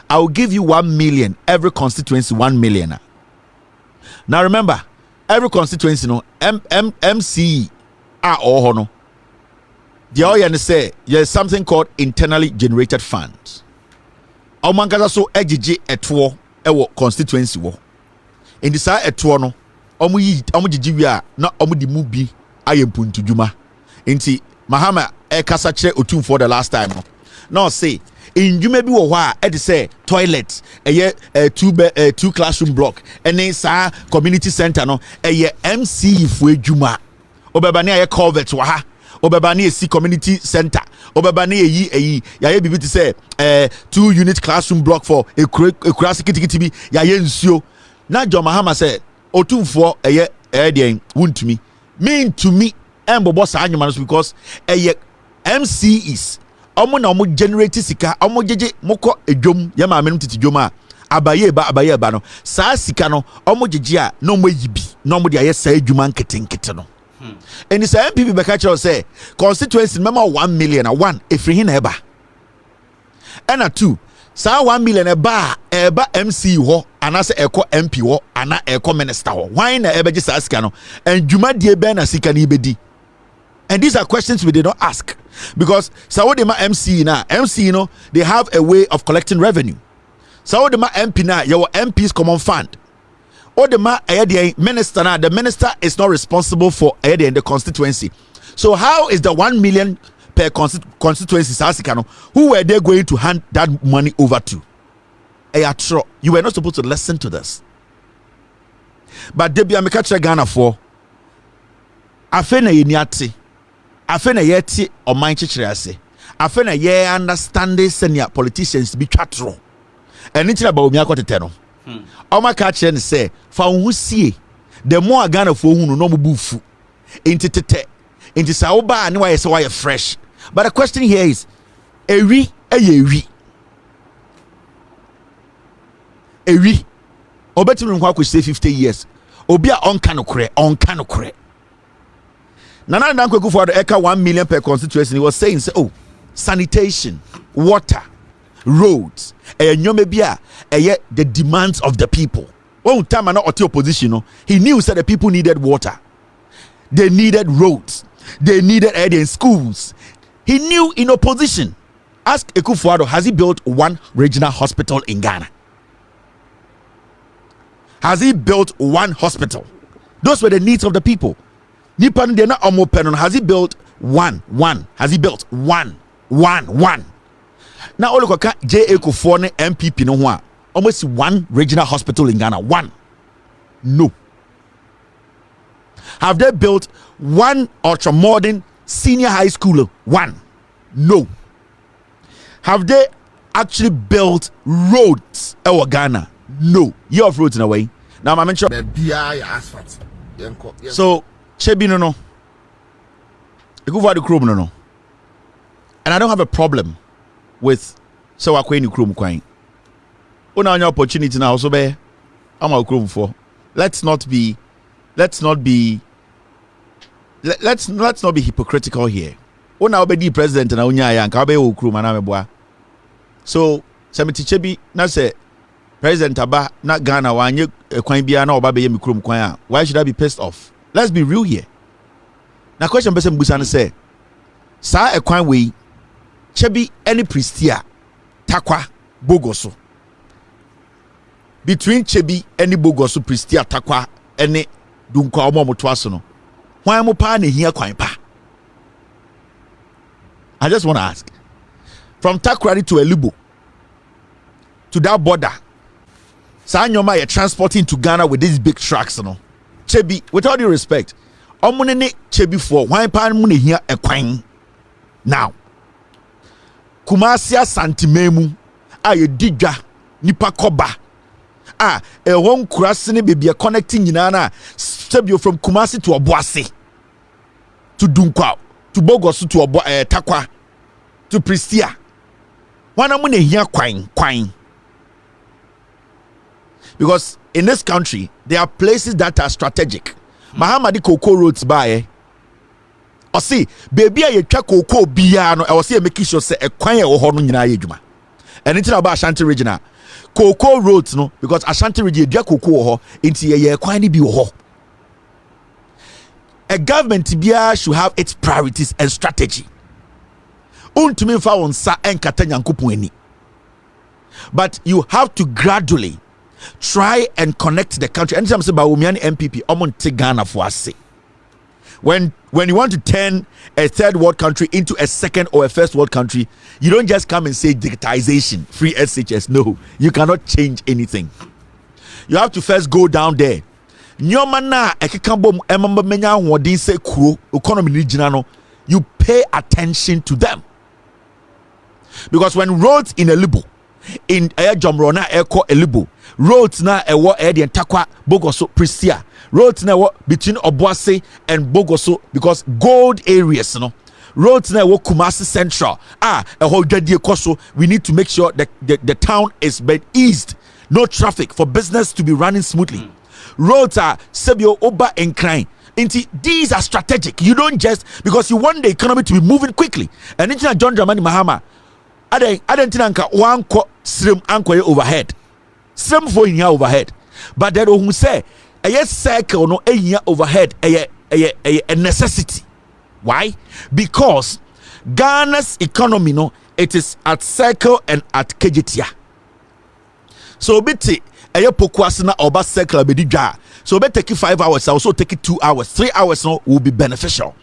I will give you 1 million every constituency 1 million. Now remember, every constituency no MC or no. The oil say there's something called internally generated funds. Omangaza so ejiji etwo ewo constituency wo. In this etwo no omu jijiwia na omu di mubi ayempuntu dwuma nti Mahama kasa kire otum for the last time no say ndwuma bi wo ho a e de say toilet two classroom block ene sa community center no MC fu adwuma obeba ne aye culvert wa ha obeba ne esi community center obeba ne eyi yaye bibi ti say 2 unit classroom block for ekura kitikiti bi yaye nsuo na John Mahama say otumfo den wuntumi mean to me embobo sa anyuma no because MCs omo na omo generate sika omo jeje moko edwom ya ma menum titi dwom a abaye ba no sa sika no omo jeje a no mo yibi no mo de aye sa edwuma nketenkete no and the NPP be catch us say constituency member 1 million and 1 efri hin na eba and a 2 sa 1 million eba MC ho anase eko MP ho ana eko minister ho why na eba je sa sika no and dwuma die be na sika ni bedi. And these are questions we did not ask because Saudi ma MC na MC no they have a way of collecting revenue. Saudi ma MP na your MP's common fund. Or the ma minister na the minister is not responsible for in the constituency. So how is the 1 million per constituency Sasikano who were they going to hand that money over to? You were not supposed to listen to this. But Debbie Amikacha Ghana for Afena Yeniati. Afena yeti or mind chichirase. Afena ye understanding senior politicians be chatro. And it's about Miako Teno. Oma catcher and say, for who see the more Ghana for who no bufu into tete into Saoba and why is why fresh. But the question here is a we. Obetim Nkwa could say 50 years. Obia on kanokre. Nana Dankwe for the eka 1 million per constituency. He was saying, oh, sanitation, water, roads, the demands of the people. One time, not opposition, he knew that the people needed water, they needed roads, they needed air in schools. He knew in opposition. Ask Ekufuado, has he built one regional hospital in Ghana? Has he built one hospital? Those were the needs of the people. Nipan de na omo penon. Has he built one? Has he built one? Now all look at J. Ekufuado ne NPP no one. Almost one regional hospital in Ghana. One. No. Have they built one ultra modern senior high school? One. No. Have they actually built roads in Ghana? No. You have roads in a way. Now I'm sure. So Chebi no. You go for the chrome no. And I don't have a problem with so akweni chrome kwine. Una your opportunity now so be I'm a chrome for. Let's not be hypocritical here. Una obedi president na unya ya nka be wo chrome na meboa. So Semiti Chebi na say President Aba na Ghana wanye kwan bia na oba be yemi krom kwan a why should I be pissed off? Let's be real here. Na question person busa no say sa ekwan we Chebi any pristia takwa bogoso between Chebi any bogoso pristia takwa any dunkwa omo moto aso no hwan mo pa na hia kwan pa. I just want to ask from Takrady to Elubo to that border. Sanyoma you're transporting to Ghana with these big trucks, no. Chebi, with all due respect, omunene Chebi for why pan mune here a quine. Now, Kumasia Santimemu, ye diga nipa koba. A one crossing baby connecting Nana Chebi from Kumasi to Obuasi, to Dunkwa, to Bogosu to Takwa, to Pristia. One amune here quine. Because in this country, there are places that are strategic. Mahamadi Cocoa roads by or see, baby, I check Cocoa Biano, I was here making sure say a quine or Hornina Yujuma. And it's about Ashanti regional Cocoa roads, no, because Ashanti region, Cocoa into a quine be ho. A government should have its priorities and strategy. To me, found sa and Katanya Kupueni. But you have to gradually try and connect the country. Anytime say Bawumia NPP, omonte Ghana for us. When you want to turn a third world country into a second or a first world country, you don't just come and say digitization, free SHS. No, you cannot change anything. You have to first go down there. You pay attention to them. Because when roads in Elibo, in Jomrona Eko Elibo, roads na ewo the Takwa Bogoso Prisia, roads na between Obuasi and Bogoso, because gold areas, roads na ewo Kumasi Central. A whole day koso, we need to make sure that the town is eased, no traffic for business to be running smoothly. Roads are Sebio Oba and Crime. These are strategic. You don't just, because you want the economy to be moving quickly. And it's not John Dramani Mahama. I don't think one slim anchor overhead. Slim for in here overhead. But that who say a circle no a year overhead a necessity. Why? Because Ghana's economy it is at circle and at kejitia. So biti a pokwasina oba circle bedija. So better take it 5 hours, I also take it 2 hours. 3 hours will be beneficial.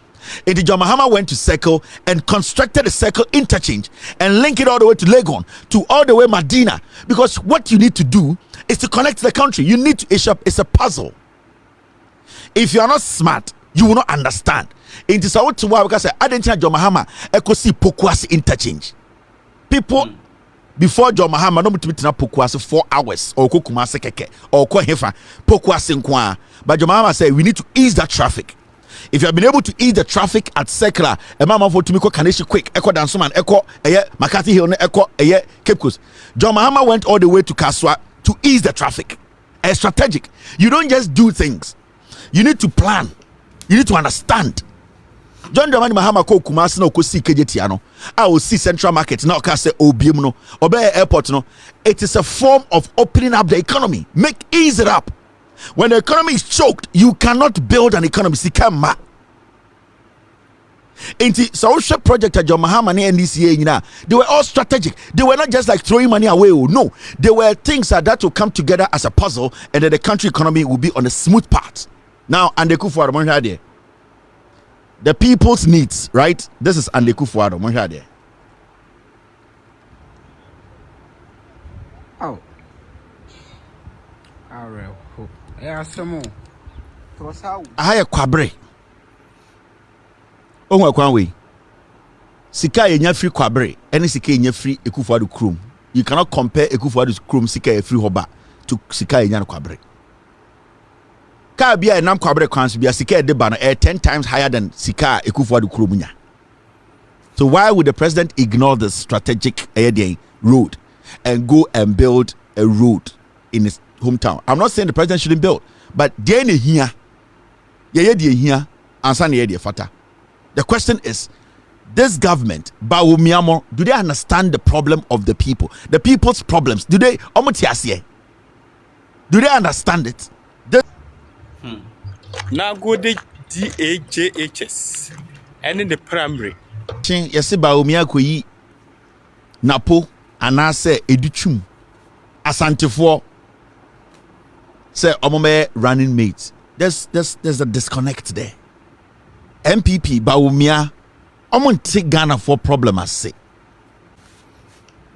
And John Mahama went to Circle and constructed a Circle interchange and link it all the way to Legon, to all the way Medina. Because what you need to do is to connect the country. You need to, it's a puzzle. If you are not smart, you will not understand. It is out to why, because I didn't John Mahama, I could see Pokwasi interchange. People before John Mahama, no to Pokwasi 4 hours or Kukumasi Keke or Kohefa Pokwasi Nkwa. But John Mahama said we need to ease that traffic. If you have been able to ease the traffic at Sekla, a mama for Tumiko Kaneshi quick, Echo Dansuman, Echo, McCarthy Hill, Echo, Cape Coast. John Mahama went all the way to Kaswa to ease the traffic. A strategic. You don't just do things. You need to plan. You need to understand. John Dramani Mahama ko Kumasi no ko si Kejetiano. I will see Central Market now can say Obium no, Obey Airport no. It is a form of opening up the economy. Ease it up. When the economy is choked, you cannot build an economy. Sikama. Into social project at John Mahama and this year, they were all strategic. They were not just like throwing money away. No, they were things that will come together as a puzzle, and then the country economy will be on a smooth path. Now, Andeku Fuado, the people's needs, right? This is Andeku Fuado, Monjade. Oh, yeah, some more. I hire Kwabre. Oh, Kwanwe. Sika yenya free Kwabre, any Sika yenya free Ekufuado Krum. You cannot compare Ekufuado Krum Sika free Hoba to Sika yenya Kwabre. Ka bia enam Kwabre kwanso bia Sika de ban 10 times higher than Sika Ekufuado Krum. So why would the president ignore the strategic road and go and build a road in his hometown? I'm not saying the president shouldn't build, but here, here, and fata. The question is, this government, Bawumiamo, do they understand the problem of the people? The people's problems. Do they understand it? Now go the DAJHS and in the primary. Yes, Bawumia Kui Napo anase Educhum Asantefo say omome running mates. There's a disconnect there. NPP Bawumia take Ghana for problem as say.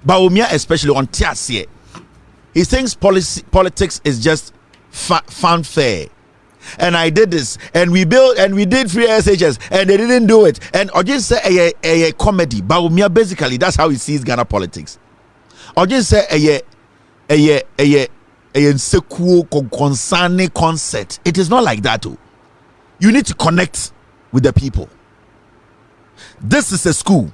Bawumia especially on Tiasie. He thinks politics is just fanfare. And I did this, and we built, and we did free SHS, and they didn't do it. And or just say a comedy. Bawumia basically that's how he sees Ghana politics. Or just say a concerning concept. It is not like that. Too. You need to connect with the people. This is a school.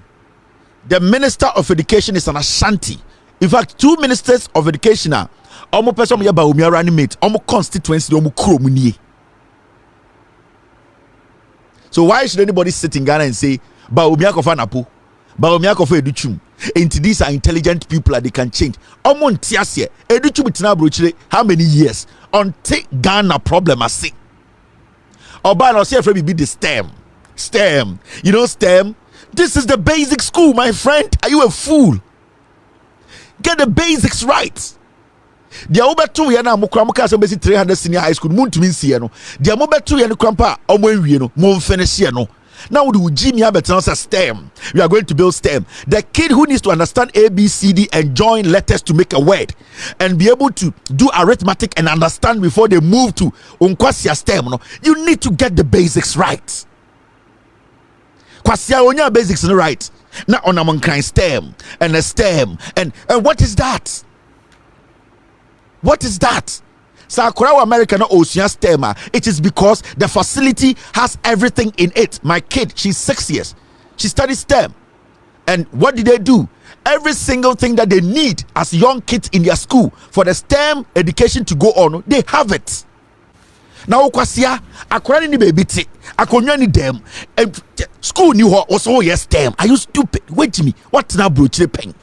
The Minister of Education is an Ashanti. In fact, 2 ministers of education are almost person Bawumia running mate, almost constituency, almost kromunie. So why should anybody sit in Ghana and say Bawumia kofa napo, Bawumia kofa educhum? Into these are intelligent people that they can change. Omontiasie educhum itina brochire how many years until Ghana problem as say. Oba no say afraid be the STEM. You know STEM? This is the basic school, my friend. Are you a fool? Get the basics right. Dia obeto ye na mokra moka se besi 300 senior high school muntumi nsie no. Dia mobeto ye no krampa omo enwie no mo finish ye no. Now we Jimmy Abeton says STEM. We are going to build STEM. The kid who needs to understand A, B, C, D and join letters to make a word and be able to do arithmetic and understand before they move to Unkwasia STEM. No, you need to get the basics right. Kwasia onya basics right. Now on among kind STEM and a STEM and what is that? What is that? Sakura America no Ocean STEM. It is because the facility has everything in it. My kid, she's 6 years. She studies STEM. And what did they do? Every single thing that they need as young kids in their school for the STEM education to go on, they have it. Now, Kwasia, Akura ni baby ti, Akonya ni dem, school ni ho also yes STEM. Are you stupid? Wait to me. What's now bro? Pen.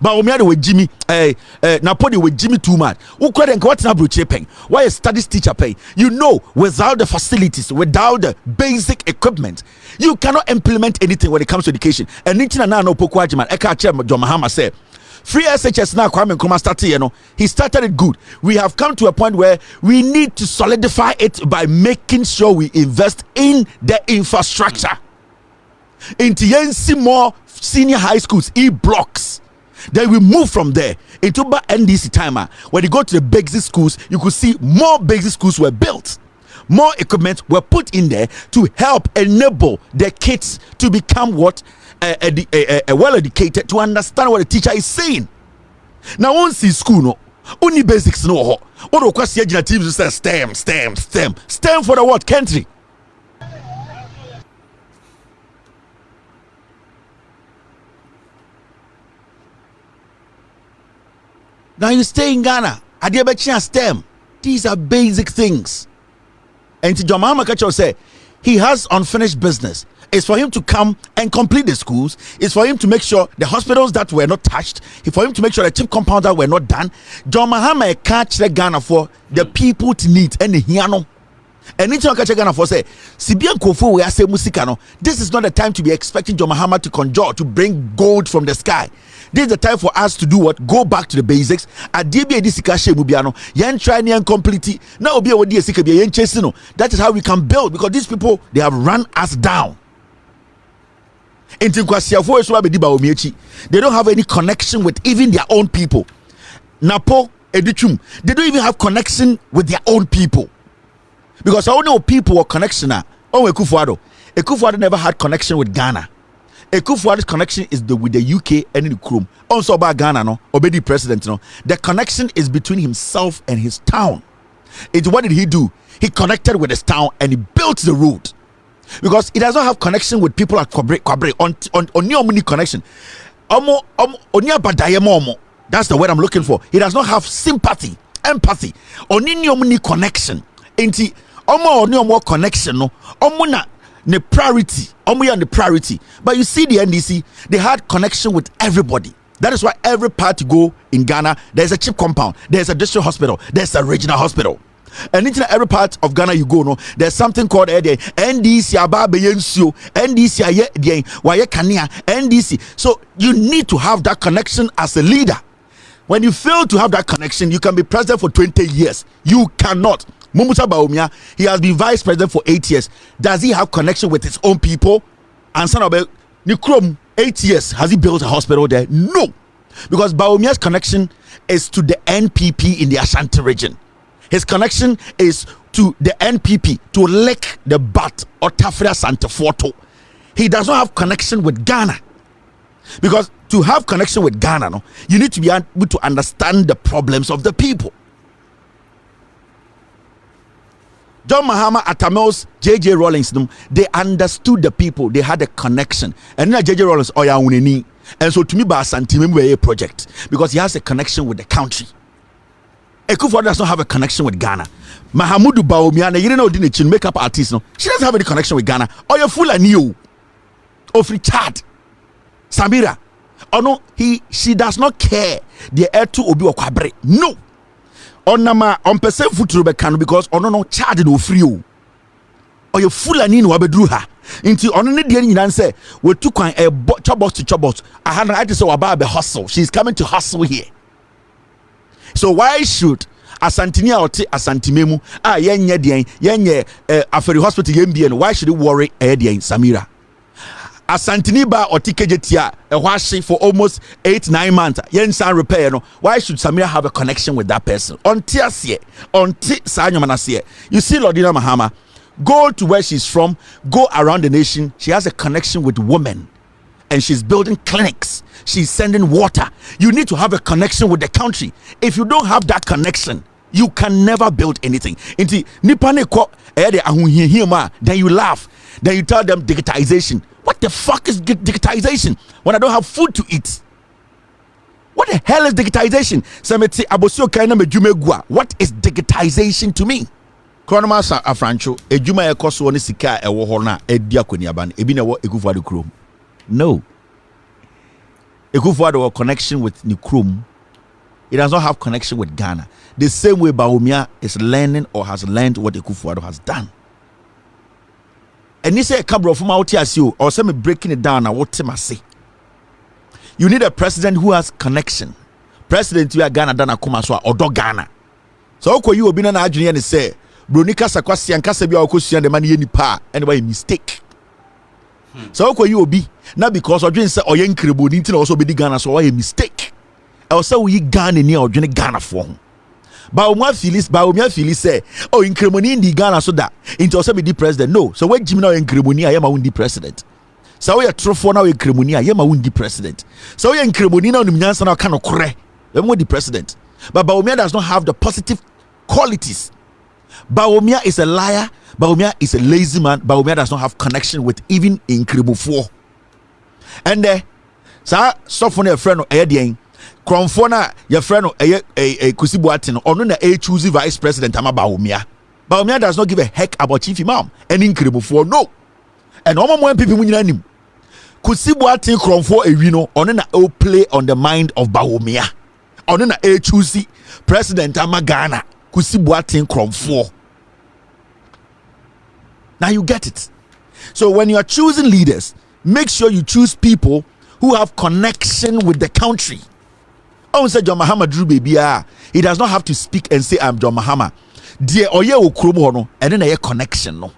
But omiade with Jimmy na podi with Jimmy too much. Who couldn't what na broche pen? Why a studies teacher pay? You know, without the facilities, without the basic equipment, you cannot implement anything when it comes to education. And nichina na no pokwa jiman eka che John Mahama say free SHS na Kwame Nkrumah started, you know, he started it good. We have come to a point where we need to solidify it by making sure we invest in the infrastructure. Into more senior high schools, blocks. Then we move from there into NDC timer. When you go to the basic schools, you could see more basic schools were built. More equipment were put in there to help enable the kids to become what well educated, to understand what the teacher is saying. Now once in school, no, only basics no. What the question teams say STEM for the what country? Now you stay in Ghana. Adiabechi STEM. These are basic things. And to John Mahama Kacho say he has unfinished business. It's for him to come and complete the schools. It's for him to make sure the hospitals that were not touched. It's for him to make sure the chip compounds that were not done. John Mahama catch the Ghana for the people to need and the hiano. And each catch Ghana for say, Sibian Kofu we say musikano. This is not the time to be expecting John Mahama to conjure to bring gold from the sky. This is the time for us to do what? Go back to the basics. Adibi edisika she mubiano. Yen try and complete. Now obi odi esika bi yen chasino. That is how we can build, because these people, they have run us down. They don't have any connection with even their own people. Napo edichum. They don't even have connection with their own people. Because I know people were connection. Ekufuado never had connection with Ghana. Ekufuado's connection is with the UK and in the Krum. Also about Ghana, no, Obedi president, no. The connection is between himself and his town. What did he do? He connected with his town and he built the road. Because he does not have connection with people at Kwabre on your connection. That's the word I'm looking for. He does not have sympathy, empathy, on your connection. Enti omo connection no. Na the priority, the priority. But you see the NDC, they had connection with everybody. That is why every part you go in Ghana, there's a chip compound, there's a district hospital, there's a regional hospital. And in every part of Ghana you go, no, there's something called NDC NDC. So you need to have that connection as a leader. When you fail to have that connection, you can be president for 20 years. You cannot. Mumusa Baumia, he has been vice president for 8 years. Does he have connection with his own people? And son of Nikrom, 8 years, has he built a hospital there? No, because Baumia's connection is to the NPP in the Ashanti region. His connection is to the NPP to lick the butt or Tafria Asantefo. He does not have connection with Ghana, because to have connection with Ghana, no, you need to be able to understand the problems of the people. John Mahama, Atamels, J.J. Rawlings, they understood the people. They had a connection. And now J.J. Rawlings, and so to me, Asantefo a project, because he has a connection with the country. Ekufuado does not have a connection with Ghana. Mahamudu Bawumia, you know, didn't makeup artist, no, she doesn't have any connection with Ghana. Or you're full of new, or free Chad, Samira. Oh no, she does not care. The air to Obi Okwabre. No. On person futuro bekano, because no Chad no free. Or you're full of new wabedruha. Into on the day you say we took a chobos to chobos. I had to say about the hustle. She's coming to hustle here. So why should Asantini or Asantimemu yenye Aferi Hospital yembien, why should you worry Samira? Asantini ba or Tikejetia a washi for almost 8-9 months. Yen san repair no. Why should Samira have a connection with that person? On Tiasie, on Sanyo Manasie. You see Lordina Mahama, go to where she's from, go around the nation. She has a connection with women. And she's building clinics. She's sending water. You need to have a connection with the country. If you don't have that connection, you can never build anything. Then you laugh. Then you tell them digitization. What the fuck is digitization when I don't have food to eat? What the hell is digitization? What is digitization to me? Chronomasa Afrancho, Ejuma Ekoso ni sika ewo hona edia kwaniaban ebi na wo Ekufuado krom. No. Ekufuado connection with Nikrum. It does not have connection with Ghana. The same way Bawumia is learning or has learned what Ekufuado has done. And you say a cabro from out here, or some breaking it down. What I say? You need a president who has connection. President you are Ghana dana kumaswa or do Ghana. So okay, you be na adwene and say, Bronika sakwasi ankasa bia okosuan de mani nipa anyway mistake. So okay, you be na because odwene say oyen krebo ni nti na also be di Ghana so why a mistake. I say we Ghana ni odwene Ghana for ho. Baumia Phyllis say, oh, in Cremoni in the Ghana so that into also be the president. No, so when Jimmy now in Cremoni, I am a windy president. So we are true for now in Cremoni, I am a windy president. So we are in Cremoni now, the Nyansa now cannot correct. I'm the president. But Baumia does not have the positive qualities. Baumia is a liar. Baumia is a lazy man. Baumia does not have connection with even in Cremo 4. And so stop for a friend of Edian. Kromfona your friend Kusibuatin or no choose vice president ama Baumia. Baumia does not give a heck about chief imam and incredible for no. And all more people when him. Kusibuatin Kromfo Ewino on na play on the mind of Baumia. On na choose president ama Ghana. Kusibuatin Kromfo. Now you get it. So when you are choosing leaders, make sure you choose people who have connection with the country. Oh, say John Mahama Drew baby. He does not have to speak and say I'm John Mahama. Dear Oye Okromo, and then a connection. No,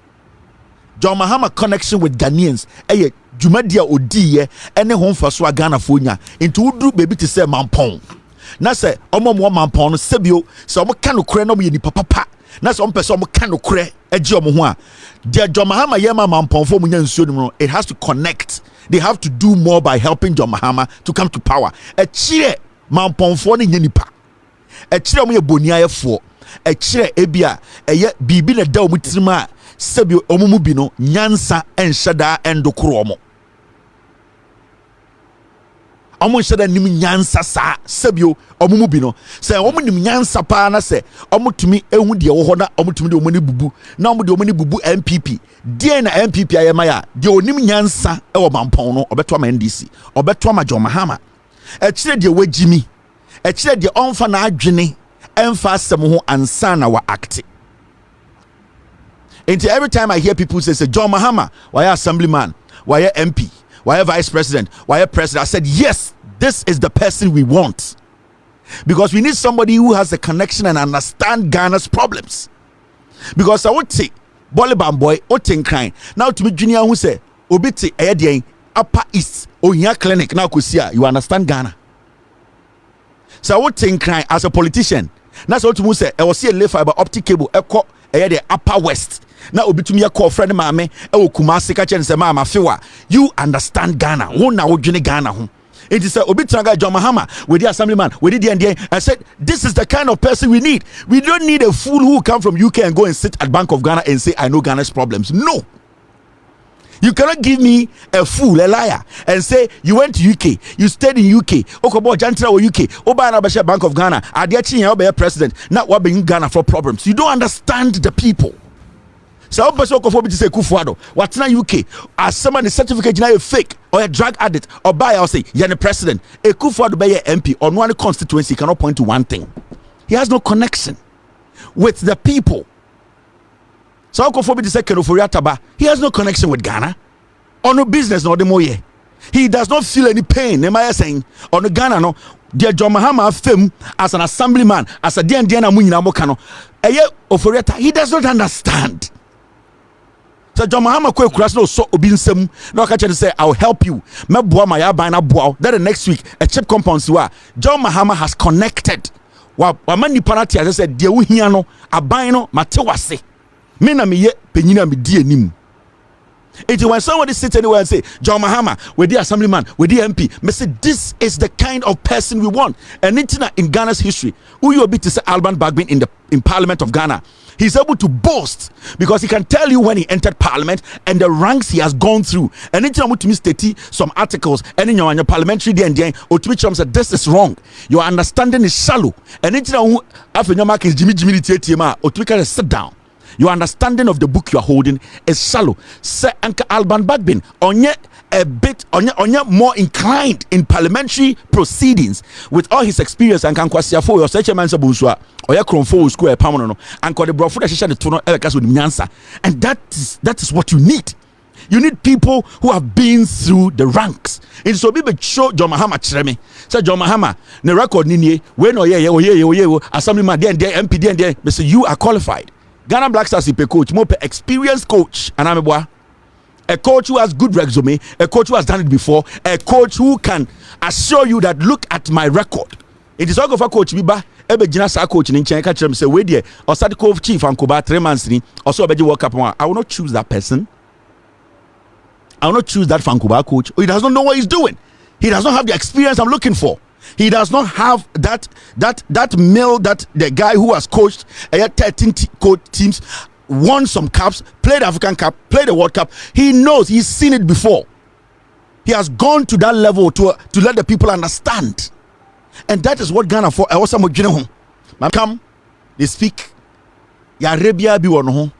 John Mahama connection with Ghanaians. Eye Jumadia Odiye, and home for Swa Ghana Funya. Into Drew baby to say Mampong. Na say Omo Mampong Sebio, so I'm kind of creno me ni papa. Na say person kind of cre eji omo dear John Mahama Yema Mampong for Munya Nsodimo. It has to connect. They have to do more by helping John Mahama to come to power. A cheer. Mamponfo ne nyanipa e kire mo ye bonia yefo e kire ebia eye bibi na da omutirima sebi omumu bi no nyansa enhyeda endokoro omo nhyeda nim nyansa sa sebi omumu bi no se omu nim nyansa pa na se omutumi ehu de wo ho na omutumi de omani bubu na omu de omani bubu NPP de na NPP ayema ya de onim nyansa e wo mampon no obeto ama NDC obeto ama John Mahama e kire de wagimi e kire de onfa na adwene emfa asem ho ansa na wa act. And every time I hear people say John Mahama why assemblyman, why MP, why vice president, why president, I said yes, this is the person we want, because we need somebody who has a connection and understand Ghana's problems. Because I would say Bolibam boy oten crying now to me junior who say obiti ayedian upper east ohia clinic now kusia you understand Ghana. So I would think crying as a politician. That's what to say. I was see a fiber optic cable echo the upper west. Now obi to me a call friend mame e Kumasi ka chen se mama fiwa. You understand Ghana. Who na odwene Ghana ho. It is obi tranga John Mahama with the assemblyman with the NDA. I said this is the kind of person we need. We don't need a fool who come from UK and go and sit at Bank of Ghana and say I know Ghana's problems. No. You cannot give me a fool, a liar, and say you went to UK, you stayed in UK, Okobo Jantra or UK, Obana Basha Bank of Ghana, Adiachi Obe president, not what being Ghana for problems. You don't understand the people. So Okofo to say Kufuado, what's not UK? As someone is certificate you fake or a drug addict or buy or say you're the president. A Kufuado be a MP on one constituency cannot point to one thing. He has no connection with the people. So Okofo to say Kenoforiataba, he has no connection with Ghana. On no business, no the moye. He does not feel any pain. Am I saying on the Ghana no dear John Mahama fame as an assemblyman, as a dear Diana Munina Mokano, he does not understand. So John Mahama kwe kura no so obi nsam na waka kye say I'll help you meboa my aban na boa that the next week a chip compound so John Mahama has connected wa man nipa na tia say de wo hia no aban no mate wase me na meye penyina me di anim. It when somebody sits anywhere and say John Mahama we the assemblyman we the MP me say this is the kind of person we want. And in Ghana's history who you be to say Alban Bagbin in Parliament of Ghana, he's able to boast because he can tell you when he entered Parliament and the ranks he has gone through. And it's to me state some articles and in your parliamentary day or to which said this is wrong. Your understanding is shallow. And it's after your mark is Jimmy or to sit down. Your understanding of the book you are holding is shallow. Sir Uncle Alban Bagbin onye a bit onye more inclined in parliamentary proceedings with all his experience and can kwasiafo your such a man sabunso or ya kronfo school e pamono and the brofo that share the tono elkas with nyansa. And that is what you need. You need people who have been through the ranks. And so people show John Mahama Chreme. Say John Mahama, the record nini, when assemblyman there MP there, but say you are qualified. Ghana Black Stars is a coach, more experienced coach, and a coach who has good resume, a coach who has done it before, a coach who can assure you that look at my record. It is all go for coach Biba, ebe jina sa coach in Chenka Chem say we there, or start coach chief and Kuba 3 months ni, also beji work up one. I will not choose that person. I will not choose that Fankuba coach. He does not know what he's doing. He does not have the experience I'm looking for. He does not have that male that the guy who has coached 13 teams, won some cups, played the African Cup, played the World Cup. He knows, he's seen it before. He has gone to that level to let the people understand. And that is what Ghana for. I was some come, they speak. Ya Arabia bi wono ho.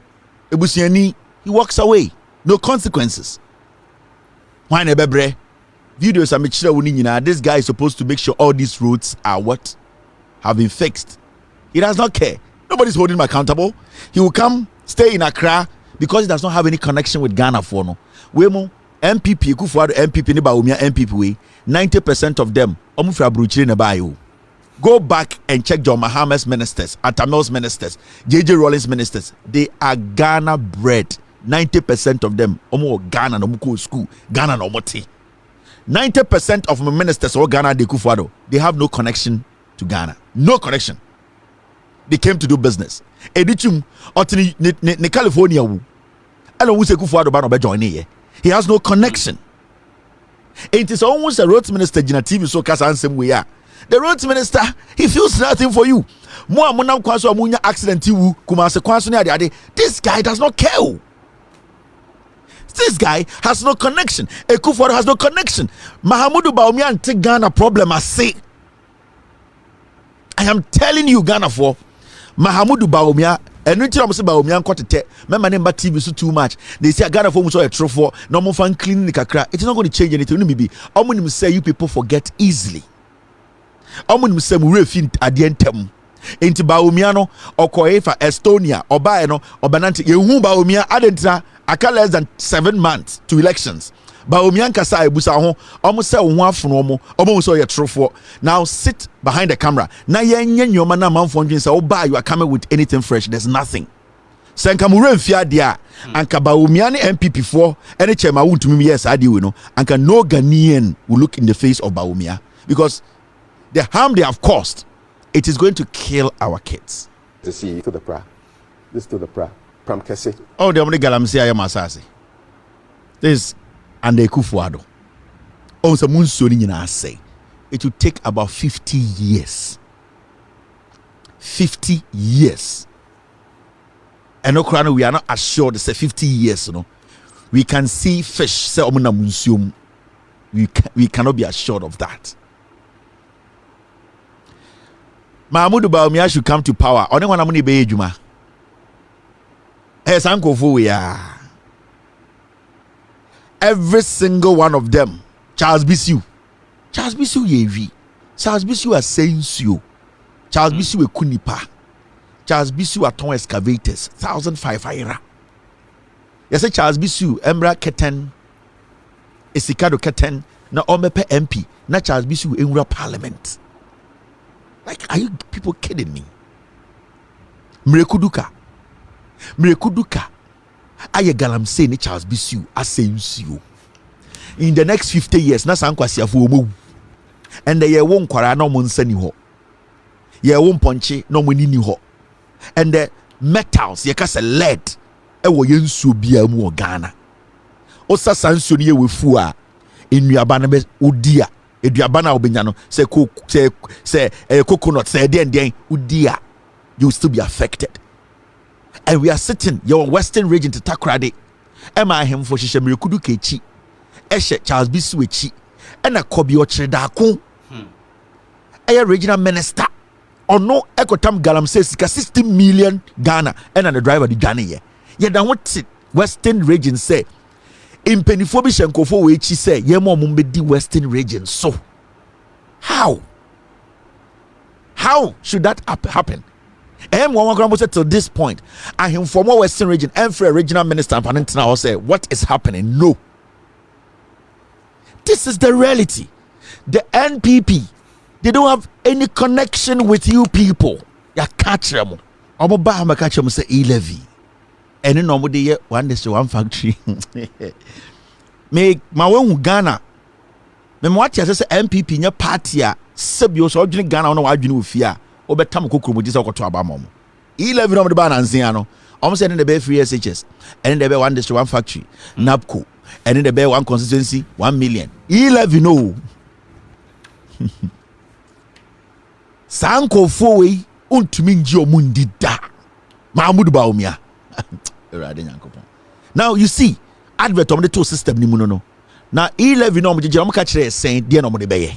He walks away. No consequences. Why nebebre? Videos are this guy is supposed to make sure all these roads are what have been fixed. He does not care. Nobody's holding him accountable. He will come, stay in Accra because he does not have any connection with Ghana for no. Wemo NPP, Kufuado NPP, Nibaumia NPP way. 90% of them, go back and check John Mahama's ministers, Atamel's ministers, JJ Rawlings ministers. They are Ghana bred. 90% of them, Ghana no muko school, Ghana no moti. 90% of my ministers or Ghana de Kufuado, they have no connection to Ghana. No connection. They came to do business. Edichum otini ne California wu. Elo wu se Kufuado ba no be join here. He has no connection. It is almost a roads minister Gina TV so kasa ansem we are. The roads minister, he feels nothing for you. Mo amunam kwaso amunya accident wu Kumase kwaso ne ade. This guy does not care. This guy has no connection. Ekufuado has no connection. Mahamudu Bawumia and take Ghana problem I say. I am telling you Ghana for Mahamudu Bawumia and no time say Bawumia and kwatete. Remember name TV so too much. They say Ghana for so a true for no more fan clean the kakra. It is not going to change anything. No maybe. Omunim say you people forget easily. Omunim say we refin adientem. Enti Bawumia no okoye for Estonia obae no obanante yehu Bawumia adentra aka less than 7 months to elections. Bawumia kasa ebusa ho omo say wo afono omo so ye trofo. Now sit behind the camera. Na yenye nyoma na manfo ndwen say oba you are coming with anything fresh. There's nothing. Senka mu remfia dia anka Bawumia ne NPP for any chairman wuntumi yes ade we no anka no Ghanaian will look in the face of Bawumia because the harm they have caused, it is going to kill our kids. To see to the pra. This to the pra. Pram Kese. Oh, the only galamsi I am asasi. This and the Kufuado. Oh, some munsoni I say. It will take about 50 years. 50 years. And no we are not assured say 50 years, you know. We can see fish say omuna munsium. We cannot be assured of that. Mahamudu Bawumia should come to power. Only one amuni be ejuma. Asantefo we are. Every single one of them. Charles Bisu yevi. Charles Bisu Asensio. Charles Bisu Kunipa. Charles Bisu aton excavators. 1,500. Yes, Charles Bisu Embra Keten. Esikado Keten. Na omepe MP. Na Charles Bisu Enra Parliament. Like, are you people kidding me? Mrekuduka. Aye galamsey ni Charles Bisu asensuo. In the next 50 years, na sankwasiafo omo. And ye won kwara na omo nsani ho. Ye won ponche na omo nini ho. And the metals ye ka se lead e wo ye nsuo bia mu Ghana. Osa sansuo ni ye wefu a enuaba na be odia. Eduaba na obenya no se coconut se den odia. You will still be affected. And we are sitting your western region to takrade. Emma him for shisha mrekudu kechi. Eshe Charles Bisu echi. Ena kobi ochredako. Aya regional minister. Ono ekotam galamsey sika 60 million Ghana. Ena the driver di Ghana ye. Ye dan what western region say. Impenifo bi shenkofo we echi say ye mo di western region. So how should that happen? And one said to this point, I am from Western region and for a regional minister and now say what is happening? No, this is the reality. The NPP, they don't have any connection with you people. Ya catch them. Omo ba ma catch them say e-levy. And no more dey one day one factory. Me ma wen Ghana. Me what you say NPP nya party a sebio so odwene Ghana no wadwene ofia. Obetam kokromo disa okoto abamom. 11 no ba nansia no. Omo say the be free SHS. And the be one district one factory. NAPCO. And the be one constituency 1 million. 11 no. Sanko fowe untumi nji omundi da. Mahmoud Baumia. Now you see advert on the two system ni muno no. Now 11 no mo je omo ka kire sen de no mo de beye.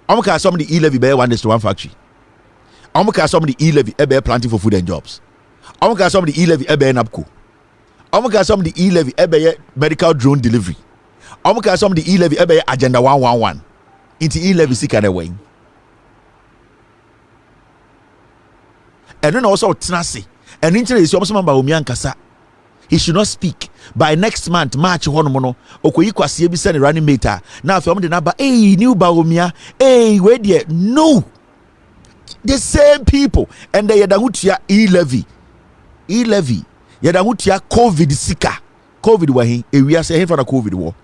Omo ka some the 11 be one district one factory. Omo ka some the e-levy ebe planting for food and jobs. Omo ka some the e-levy ebe NAPCO. Omo ka some the e-levy ebe medical drone delivery. Omo ka some the e-levy ebe agenda 111. Into e-levy sika na way. And then also tenase. And internet is almost mamba omiankasa. He should not speak. By next month, March honomono, okoyi kwasi ebi send running mate. Now if I'm the number, hey, new Baumia, hey, where there? No. The same people. And they yadahutia e-levy. Yadahutia COVID sika. COVID wahi. We are saying for the COVID war.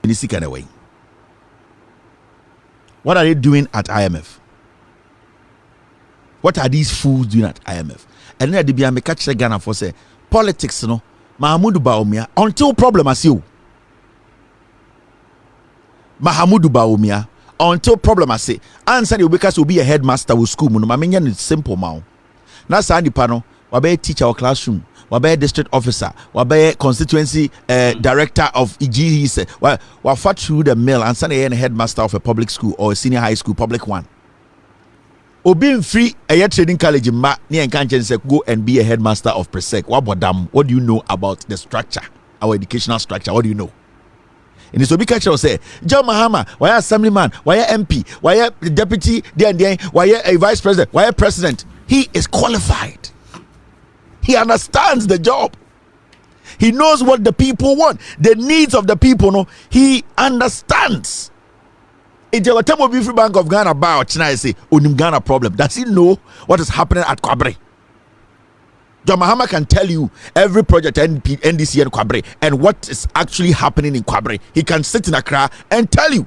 In sika na way. What are they doing at IMF? What are these fools doing at IMF? And then they be a catch Ghana for say politics no. Mahmoud Baumia until problem as you. Mahmoud Baumia until problem I say answer the because will be a headmaster with school no mamenya is simple now. Na sa nipa no wabe teacher or classroom, wabe district officer, wabe constituency director of EGE wa fat through the mail and send a headmaster of a public school or a senior high school public one. Obin free a trading college ma ni enkanchen say go and be a headmaster of Presec. What do you know about the structure, our educational structure? What do you know? In this obi catcher say John Mahama, why assemblyman, why MP, why deputy, why a vice president, why president? He is qualified. He understands the job. He knows what the people want, the needs of the people. No, he understands. In the time of Free Bank of Ghana about China, say Unim Ghana problem. Does he know what is happening at Kwabre? John Mahama can tell you every project NDC and Kwabre and what is actually happening in Kwabre. He can sit in Accra and tell you.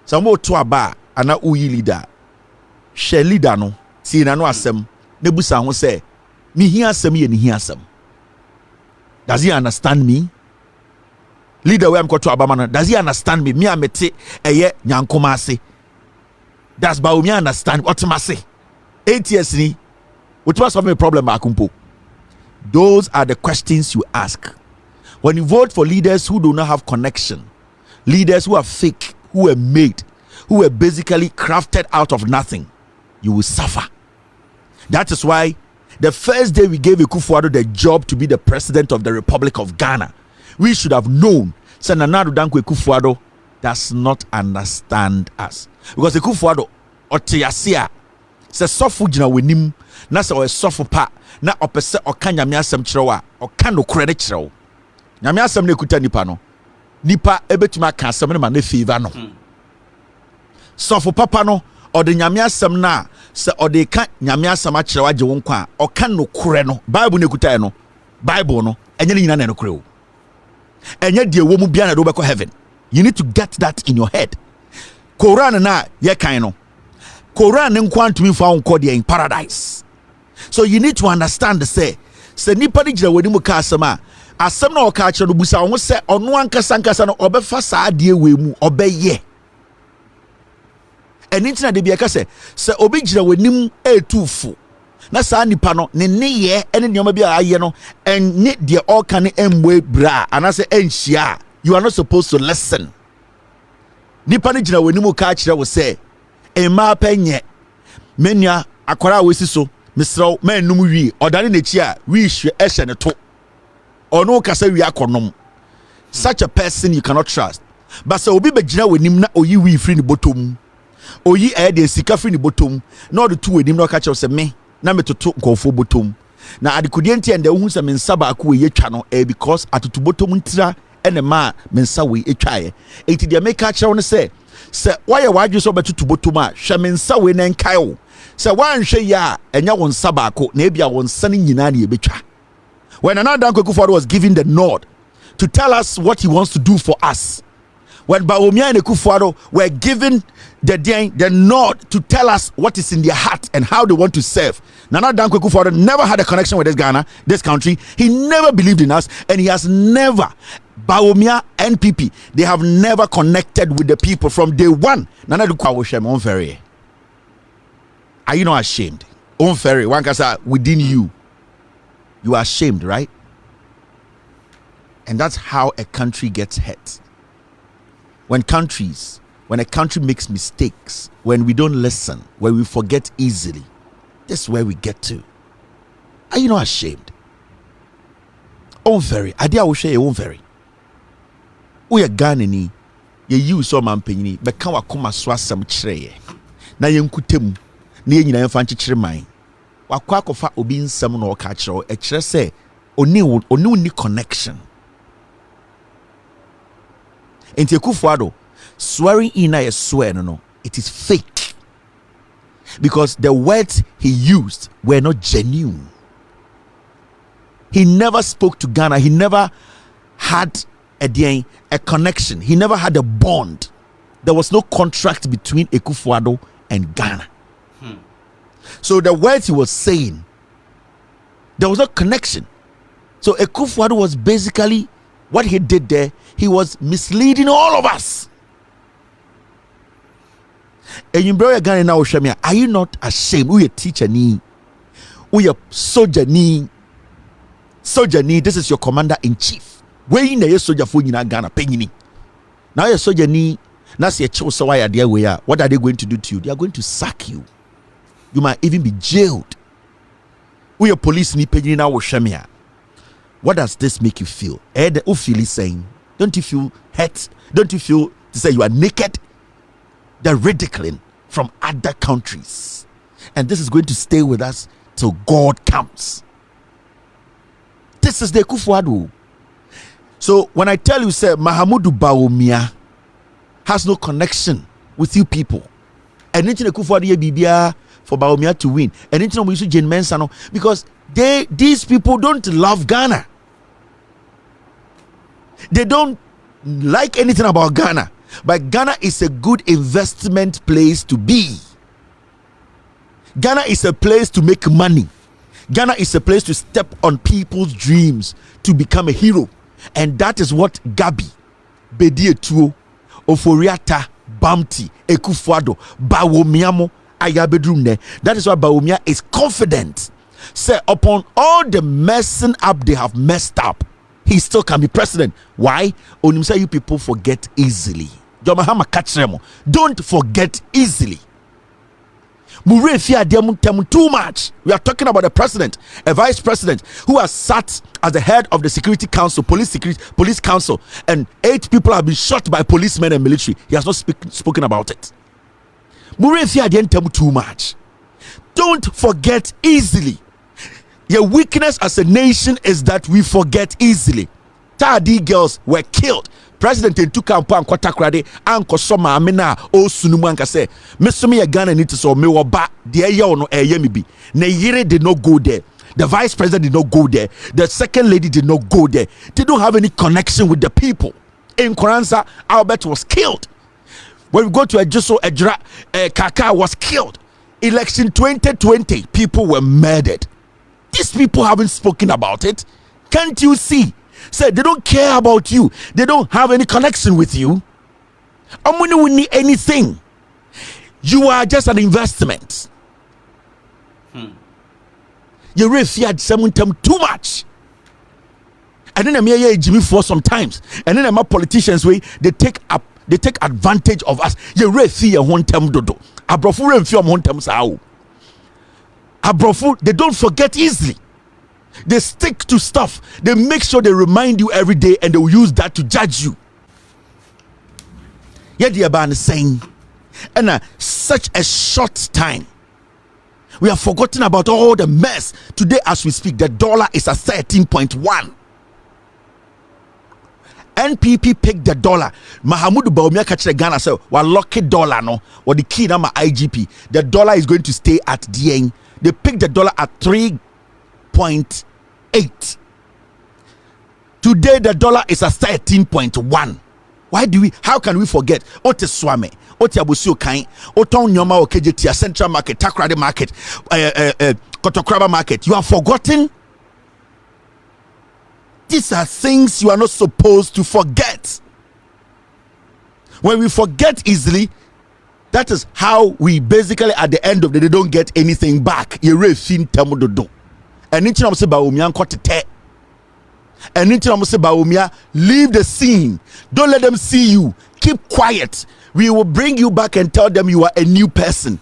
Samo to aba ana uyi leader. She leader no. Si na no asem. Nebusa ho say me hi asem ye ni hi asem. Does he understand me? Leader where I'm going to Abamana, does he understand me? Me amete eye nyankoma ase. Does Baumi understand what I say? 8 years ni, which was solve a problem akumpo. Those are the questions you ask. When you vote for leaders who do not have connection, leaders who are fake, who are made, who are basically crafted out of nothing, you will suffer. That is why the first day we gave Akufo-Addo the job to be the president of the Republic of Ghana, we should have known Nana Addo Dankwa Akufo-Addo does not understand us. Because Akufo-Addo otiasia se sofu jina wenim na se o sofu pa na opese oka nyame asem kirewa oka no krede kirewo nyame asem na ekuta nipa no nipa ebetuma ka asem na favor no sɔfo papa no ɔde nyame asɛm na sɛ ɔde ka nyame asɛm akyerɛ wagye wo nkwa a ɔka no korɛ no bible no ekutae no bible no ɛnyɛ ne nyina na no korɛ o ɛnyɛ deɛ wɔ mu bia na do bɛkɔ heaven. You need to get that in your head. Quran na ye kind no Quran nkwa ntumi fa nkɔ deɛ in paradise. So you need to understand the say nipa ni gyina wani mu ka asɛm a asɛm na ɔka akyerɛ no busa ɔho sɛ ɔno ankasa no ɔbɛfa saa adeɛ wɔ mu ɔbɛyɛ ɛne ntina de bia ka sɛ obi gyina w'anim etufo na saa nipa no ne yɛ ɛne nneɛma bi a ayɛ no ɛne deɛ ɔka ne ɛmbɔ bra anasɛ ɛnhyia. You are not supposed to listen. Nipa ni gyina w'anim ka akyerɛ wo sɛ mmaa pɛnyɛ menya akwara a wɔsi so mesrɛw mannum wie ɔdane n'akyi a wie ɛhyɛ ne to ɔno kasa wie akɔnom. Such a person you cannot trust. But sɛ obi bɛgyina w'anim na oyi wie firi ne bɔtɔm oyi ɛyɛ de sika firi ne bɔtɔm na ɔde to w'anim na ɔka kyerɛ sɛ me na metoto nkɔɔfoɔ bɔtɔm na adekodeɛ nti ɛnda wohu sɛ me nsa baako wɔ yɛtwa no because atoto bɔtɔm ntira ɛne ma me nsa wɔ etwaeɛ enti deɛ meka kyerɛw no sɛ wayɛ wadwe sɛ ɔbɛtoto bɔtɔm a hwɛ me nsa wɔ na nkae wo sɛ wanhwɛ yi a ɛnyɛ wo nsa baako na ebia wo nsa no nyinaa ne yɛbɛtwa. When Nana Dankwa was giving the nod to tell us what he wants to do for us, when Bawumia and Akufo-Addo were given the nod to tell us what is in their heart and how they want to serve, Nana Dankwa Akufo-Addo never had a connection with this country. He never believed in us, and he has never, Bawumia, NPP, they have never connected with the people from day one. Nana Dankwa very. Are you not ashamed? Unfair, one can say within you. You are ashamed, right? And that's how a country gets hurt. When a country makes mistakes, when we don't listen, when we forget easily, that's where we get to. Are you not ashamed? Unfair. I will say unfair. We are Ghanaian. You use some mampini, but can wakuma swasam chre. Na yenkutemu, na yenyina yemfanchi chre mai. Wakwa kofa obi nsɛm na ɔka kyerɛ ɛkyerɛ sɛ oni ni connection. Enti Akufo-Addo swearing in a swear no it is fake because the words he used were not genuine. He never spoke to Ghana. He never had a connection. He never had a bond. There was no contract between Akufo-Addo and Ghana. So the words he was saying, there was no connection. So Akufo-Addo was basically, what he did there, he was misleading all of us. And you bro Ghana now, are you not ashamed? We a teacher ni, we a soldier ni. This is your commander in chief. Where in the soldier for Ghana penny. Now your soldier ni, now see a chose so why they are. What are they going to do to you? They are going to sack you. You might even be jailed. We are police ni penny now shamia. What does this make you feel? Ed Ufili saying, don't you feel hurt? Don't you feel to say you are naked? They're ridiculing from other countries. And this is going to stay with us till God comes. This is the Akufo-Addo. So when I tell you, say, Mahamudu Bawumia has no connection with you people. And it's Akufo-Addo bibia for Bawumia to win. And it's not Jane Mensah because these people don't love Ghana. They don't like anything about Ghana. But Ghana is a good investment place to be. Ghana is a place to make money. Ghana is a place to step on people's dreams to become a hero. And that is what Gabi, Bedietuo, Oforiata, Bamti, Akufo-Addo, Bawumia Ayabedrumne. That is why Bawumia is confident. Say upon all the messing up they have messed up, he still can be president. Why? Only you people forget easily. Don't forget easily. Too much. We are talking about a president, a vice president who has sat as the head of the security council, police council, and 8 people have been shot by policemen and military. He has not spoken about it. Too much. Don't forget easily. Your weakness as a nation is that we forget easily. Tadi girls were killed president in tukampo and kwatakrade anko so maame na o sunumu anka say me so me Ghana need to so me wo ba de eye ono eye me bi na yire did not go there. The vice president did not go there. The second lady did not go there. They don't have any connection with the people. In Koransa, Albert was killed. When we go to Ejiso Ejra, Kaka was killed. Election 2020, people were murdered. These people haven't spoken about it. Can't you see? Say they don't care about you. They don't have any connection with you. I'm when you need anything. You are just an investment. You really feared someone too much. And then I'm here Jimmy for sometimes. And then my politicians way they take advantage of us. You really fear one time dodo. Abrofu and fear one time sao. Abrofu, they don't forget easily. They stick to stuff. They make sure they remind you every day and they will use that to judge you. Yet the Aban is saying, and such a short time. We have forgotten about all the mess. Today, as we speak, the dollar is at 13.1. NPP picked the dollar. Mahamudu Bawumia catch Ghana say, "Well, lucky dollar no, or the key number IGP. The dollar is going to stay at the end. They picked the dollar at 3.8. Today, the dollar is at 13.1. Why do we? How can we forget? Ote Swame, Ote Abusio Kain, Oton Nyoma Okejetia, Central Market, Takrade Market, Kotokraba Market. You have forgotten. These are things you are not supposed to forget. When we forget easily, that is how we basically at the end of the day don't get anything back. You refin tamudodo. And it's not about Umian. And leave the scene. Don't let them see you. Keep quiet. We will bring you back and tell them you are a new person.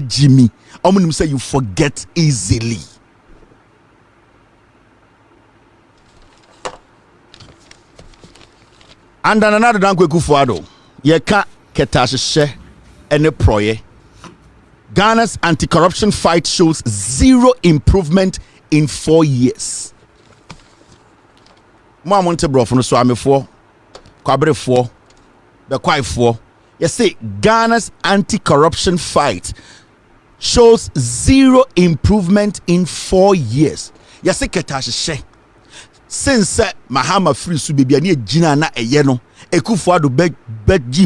Jimmy. You forget easily. And another dankwe kufuado. Yeka ketasheshe ene proye. Ghana's anti-corruption fight shows zero improvement in 4 years. Monte brofo no so amefo kwabrefo the kwaifo. You say Ghana's anti-corruption fight shows zero improvement in 4 years. You say ketasheshe since Mahama free su bibia ne gina na eye no Ekufuado be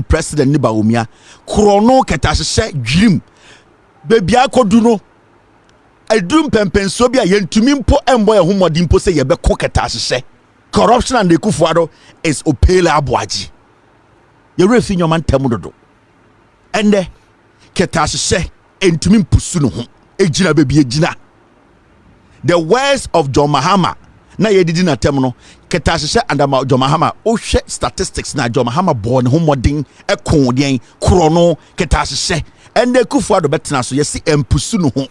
president ni Bawumia krono ketasheshe dwirim bebia kodu no adum pempenso bia yentumi mpo embo ye homodi mpo se ye be ko ketasheshe. Corruption and Ekufuado is opele abwaji. You refi nyoman temudodo. Ende ketasheshe entumi mpusu no ho ejina bebia ejina. The words of John Mahama na ye didi na tem no ketasheshe and John Mahama o hwe statistics na John Mahama born homodin ekon den krono ketasheshe ende Ekufuado betena so yesi empusu no ho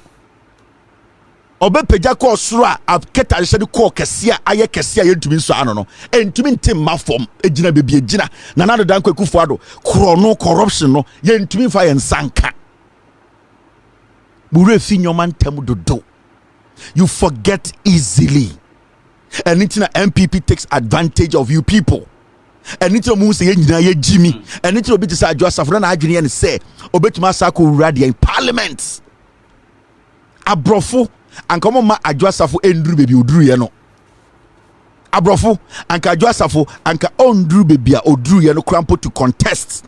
obepeja ko soro a ketasheshe de ko kese a aye kese a yentumi nso ano no entumi ntim mafom ejina bebie ejina na nado dan Ekufuado krono corruption no yentumi fa yensanka buru efi nyoman tem dodo. You forget easily. And it's NPP takes advantage of you people. And it's a say Jimmy. And it's a bit to Joseph Adrian and say, Obetuma Sako Radi in Parliament. Abrofo and come on, Ajwasafu Andrew baby Udru Abrofo and Kajwasafu and Ka Ondru baby Odru Yano Crampo to contest.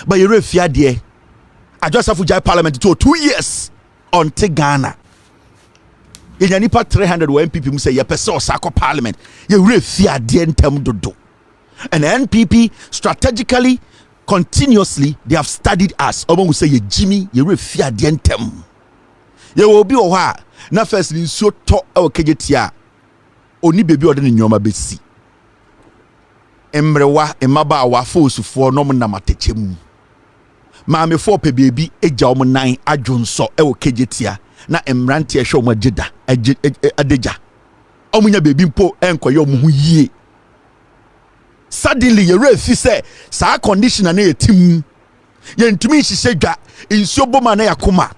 But you refia dear. Ajwasafu Jai Parliament to 2 years on Ghana. In nipa 300 wa NPP mu say ye pese osako parliament ye refia de ntem dodo. And NPP strategically continuously they have studied us. Omo mu say ye Jimmy ye refia de ntem. Ye will be o ha na first ni so to e o kejetia oni bebi ode ne nyoma besi. Emrewa emaba wa fosufo no mo na matechemu. Maame fo pe bebi eja o mo nan adwonso e o kejetia. Na emrantie hwe omo agida adeja omunya bebi mpo enkoye omo hu yie. Suddenly you refi say sa condition na yetim yentumi hihye dwa insuo boma na yakoma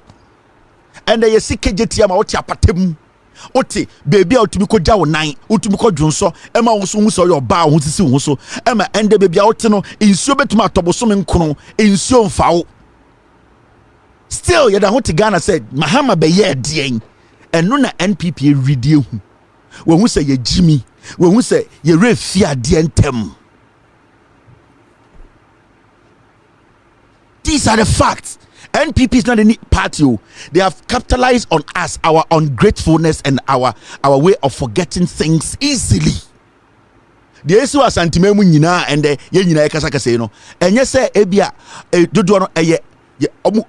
and ye sikejetia ma wote apatem Ote baby out to be called Jaw 9, to be called Junso, Emma also saw your bow, who see also, Emma and the baby out no in so bet my tobosom kono in so foul. Still, yet I want to Ghana said, Mahama be ye ding, and none NPP redeem. When we say ye Jimmy, when we say ye refia dientem. These are the facts. NPP is not a party. They have capitalized on us, our ungratefulness and our way of forgetting things easily. The issue was Santimemu Nina and the Yenina Casacaseno. And yes, sir, Ebia, Dodo,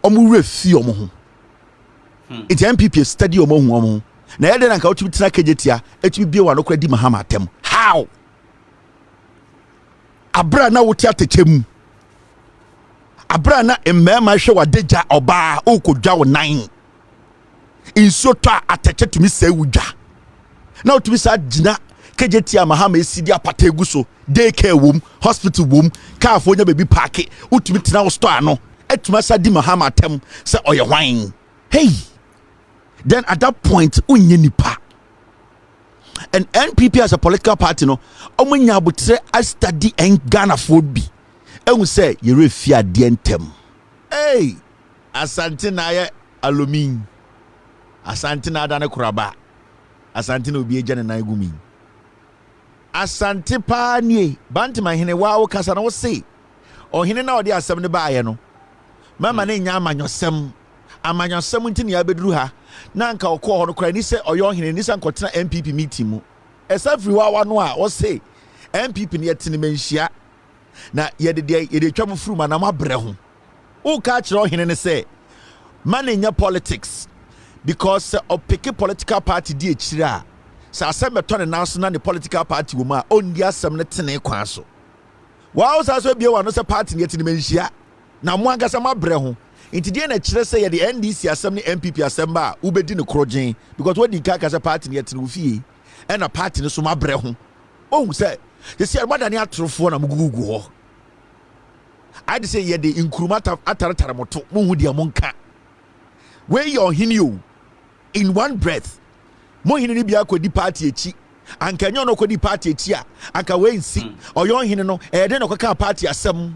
omu refi omo. It's NPP study omo. Na yede na nka otu tina kejetia, etu bi wa no kwadi Mahama tem. How? Abra na wotia techem. Abra na emmema hwe wadeja oba okodwa wo 9 inso to ateche tumi se wudwa na otumi sa gina kejetia Mahama esidi apata egu so daycare wom hospital wom car fo nya baby park otumi tina wo store no etuma sa di Mahama tem se oye hwan. Hey, then at that point unye nipa. And NPP as a political party no omunya abutre I study en Ghana food bi. And say you refia dientem. Hey, Asante na ye alumi. Asante na dane kuraba. Asante no bi eja na igumi. Asante pa nie bantima hene wa wo kasa na wo se. O hene na odi asem ne ba ye no. Mama na nya amanyosem nti ne abeduru ha. Na nka okọ ho no kra ni se oyo hene ni se nkotena NPP meeting mu. Esa free wa no a wo se NPP ne yetene menhia. Na yede twam furu ma na mabre ho o ka kire ohene ne say manenya politics because opeke political party di ekire a sa asem beto ne nanso na ne political party wo ma ondi asem ne tene kwan so wa o sa so bie wa no se party ne yetini menhia na mo agasa mabre ho intidie na kire say yede NDC asem ne NPP asem ba ubedi ne krogen because what di ka kasa party ne yetini wo fie e na party ne so mabre ho o hu say you see, what any atrofo na mugugu ho. I say ye de inkrumata ataratara moto muhu dia monka. Where your hinio in one breath. Mo hinini bia kodi party echi. Anka nyo no kodi party echi a anka we nsi. Oyo hini no e de no kwaka party asem.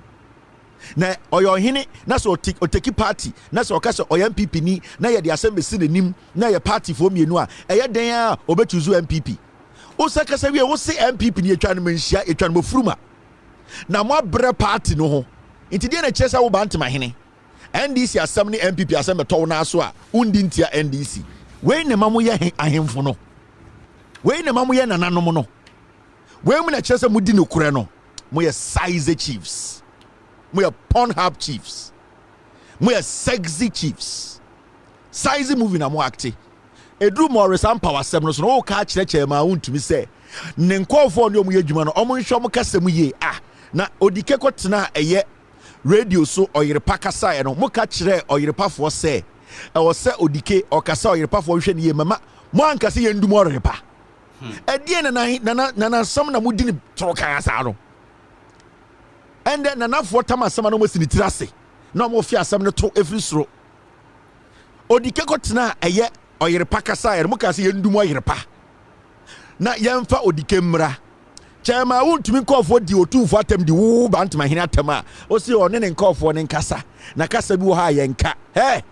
Na oyo hini na so oteki party na so okasa oyo MPP ni na ye de asem besi nanim na ye party fo mienu a eye den a obetuzu MPP. Osakasa we wo se MPP ni etwa no manhia etwa no mofuruma na mo abre party no ho intidie na kyesa wo bantima hene NDC asem ni MPP asem beto na so a undi ntia NDC we ne mamu ye ahemfo no we ne mamu ye nananom no we mu na kyesa mudi no kure no mo ye size chiefs mo ye Pornhub chiefs mo ye sexy chiefs size movie na mo acte Edru Morris and power seven no catch the chairman untumi say nenkofo ne omu yedwuma no omu nhwo mo kasem ye na odike kotena eye radio so oyerepa kasa no mo ka kire oyerepa fo say e wo se odike okasa oyerepa fo hwe ne ye mama mo ankase ye ndum oyerepa edie na sam na mudi ni troka asa no ende na fo tama sam na mo sinitirase na mo fi asam ne to efri soro odike kotena eye oyerepa kasa yer muka se yendumo oyerepa na yemfa odikemra chema wuntumi nkofo di otufo atem di wo bantima hene atem a o se one ne nkofo ne nkasa na kasa bi wo ha yenka he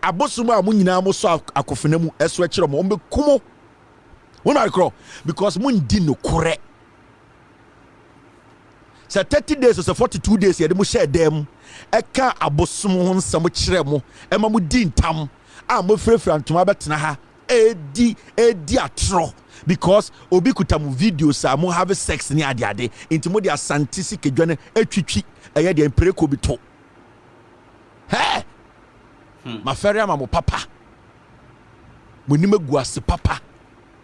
abosumu a munyina mo so akofena mu eso akire mo mbekumo won akro because mun di no kore sa 30 days or 42 days ye de mo share dem eka abosumu ho nsam kire mo ema mu di ntam a mo frefra ntoma betena ha edi atro because obi kutamu videos a mo have sex ni ade inti mo de asantisi kedwane atwitwi eye de empreko bi to he maferia ma mo papa mo ni maguase papa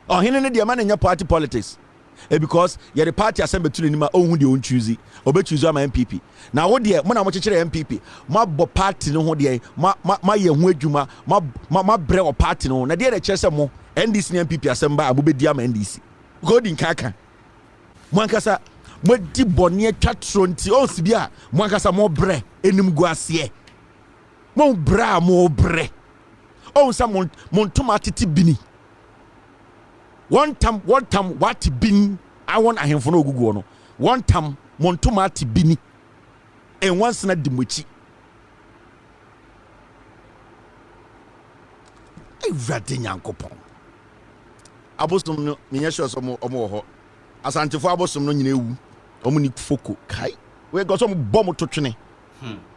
oh hene ne de ma na nya party politics because ye the party assembly to ni ma ohun de on choose obe choose am MPP na wo de mo na mo kekere MPP ma bo party no ho de ma ye ho adwuma ma bre o party no na de kire se mo NDC ni MPP assemba abobedi am NDC godin kaka mo ankasa mo di bone atwa tronti o si bia mo ankasa mo bre enim guase mo bra mo bre o sa mo ntoma titi bini one time what bin I want a him for no Google no. One time montomati bini and once na dimuchi. Everyday nyankopon. Abosom no menya sure so omo ho. Asantefo abosom no nyina ewu. Omo ni foko kai. We go some bomb to twene.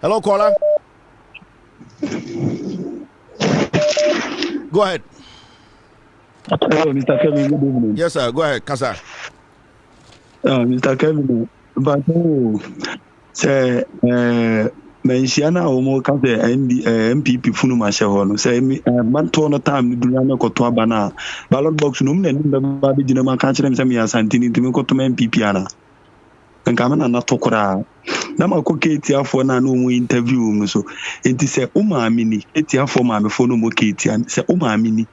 Hello caller. Go ahead. Hello, Mr. Kevin. Good evening. Yes, sir. Go ahead, Kasa. Mr. Kevin, but say mention omo ka say NPP funu ma she ho no say man to no time dunya na ko to abana ballot box no me na ba bi jina ma ka kire me say me asantini ntimi ko to NPP ana nka me na to kora na ma ko keti afo na no mu interview mu so enti say o ma amini eti afo ma me fo no mo keti an say o ma amini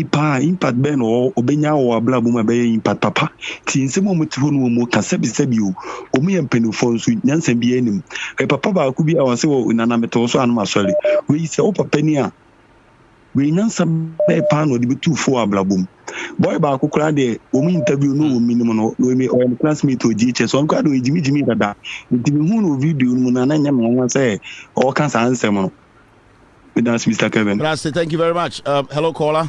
pa impact ben o obenya o abla bu ma be impact papa ti nsemo mo ti ho no mo ka sebi o mu yempenu fo nso nyansa bi anim e papa ba ku bi awon se wo nana meto so anu masori we say o papa ni a we nyansa be pa no de bi tu fo abla bum boy ba ku kura de o mu interview no o minimum no me o classmate o GH so nka do jimi dada nti me hu no video no na na nyam won say o kan sa ansem no. That's Mr. Kevin. Thank you very much. Hello caller.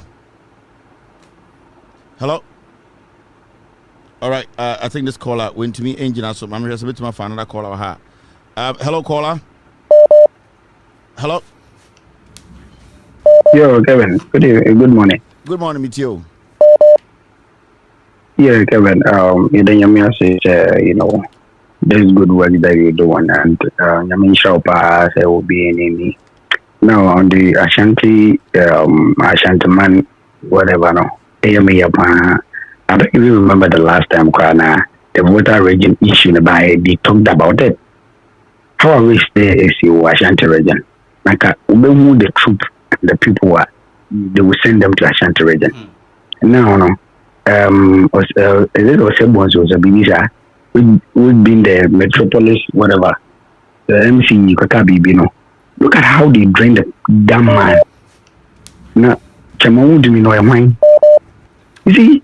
Hello. All right. I think this caller went to me engine so I'm just a bit to my fan another caller ha. Hello caller. Hello. Yo, Kevin. Good morning. Good morning, meet you. Yeah, Kevin. You say, there's good work that you do, and Yamin Shopper say will be an enemy. Now on the Ashanti man, whatever. No, I don't even remember the last time the voter region issue. They talked about it. How I wish there is your Ashanti region. Like who the troop and the people are, they will send them to Ashanti region. Now, is it Osebon's or Zabinisa? We've been the metropolis, whatever. The MC Kakabi, look at how they drain the damn man. Now, Chamawu do me know your mind. You see,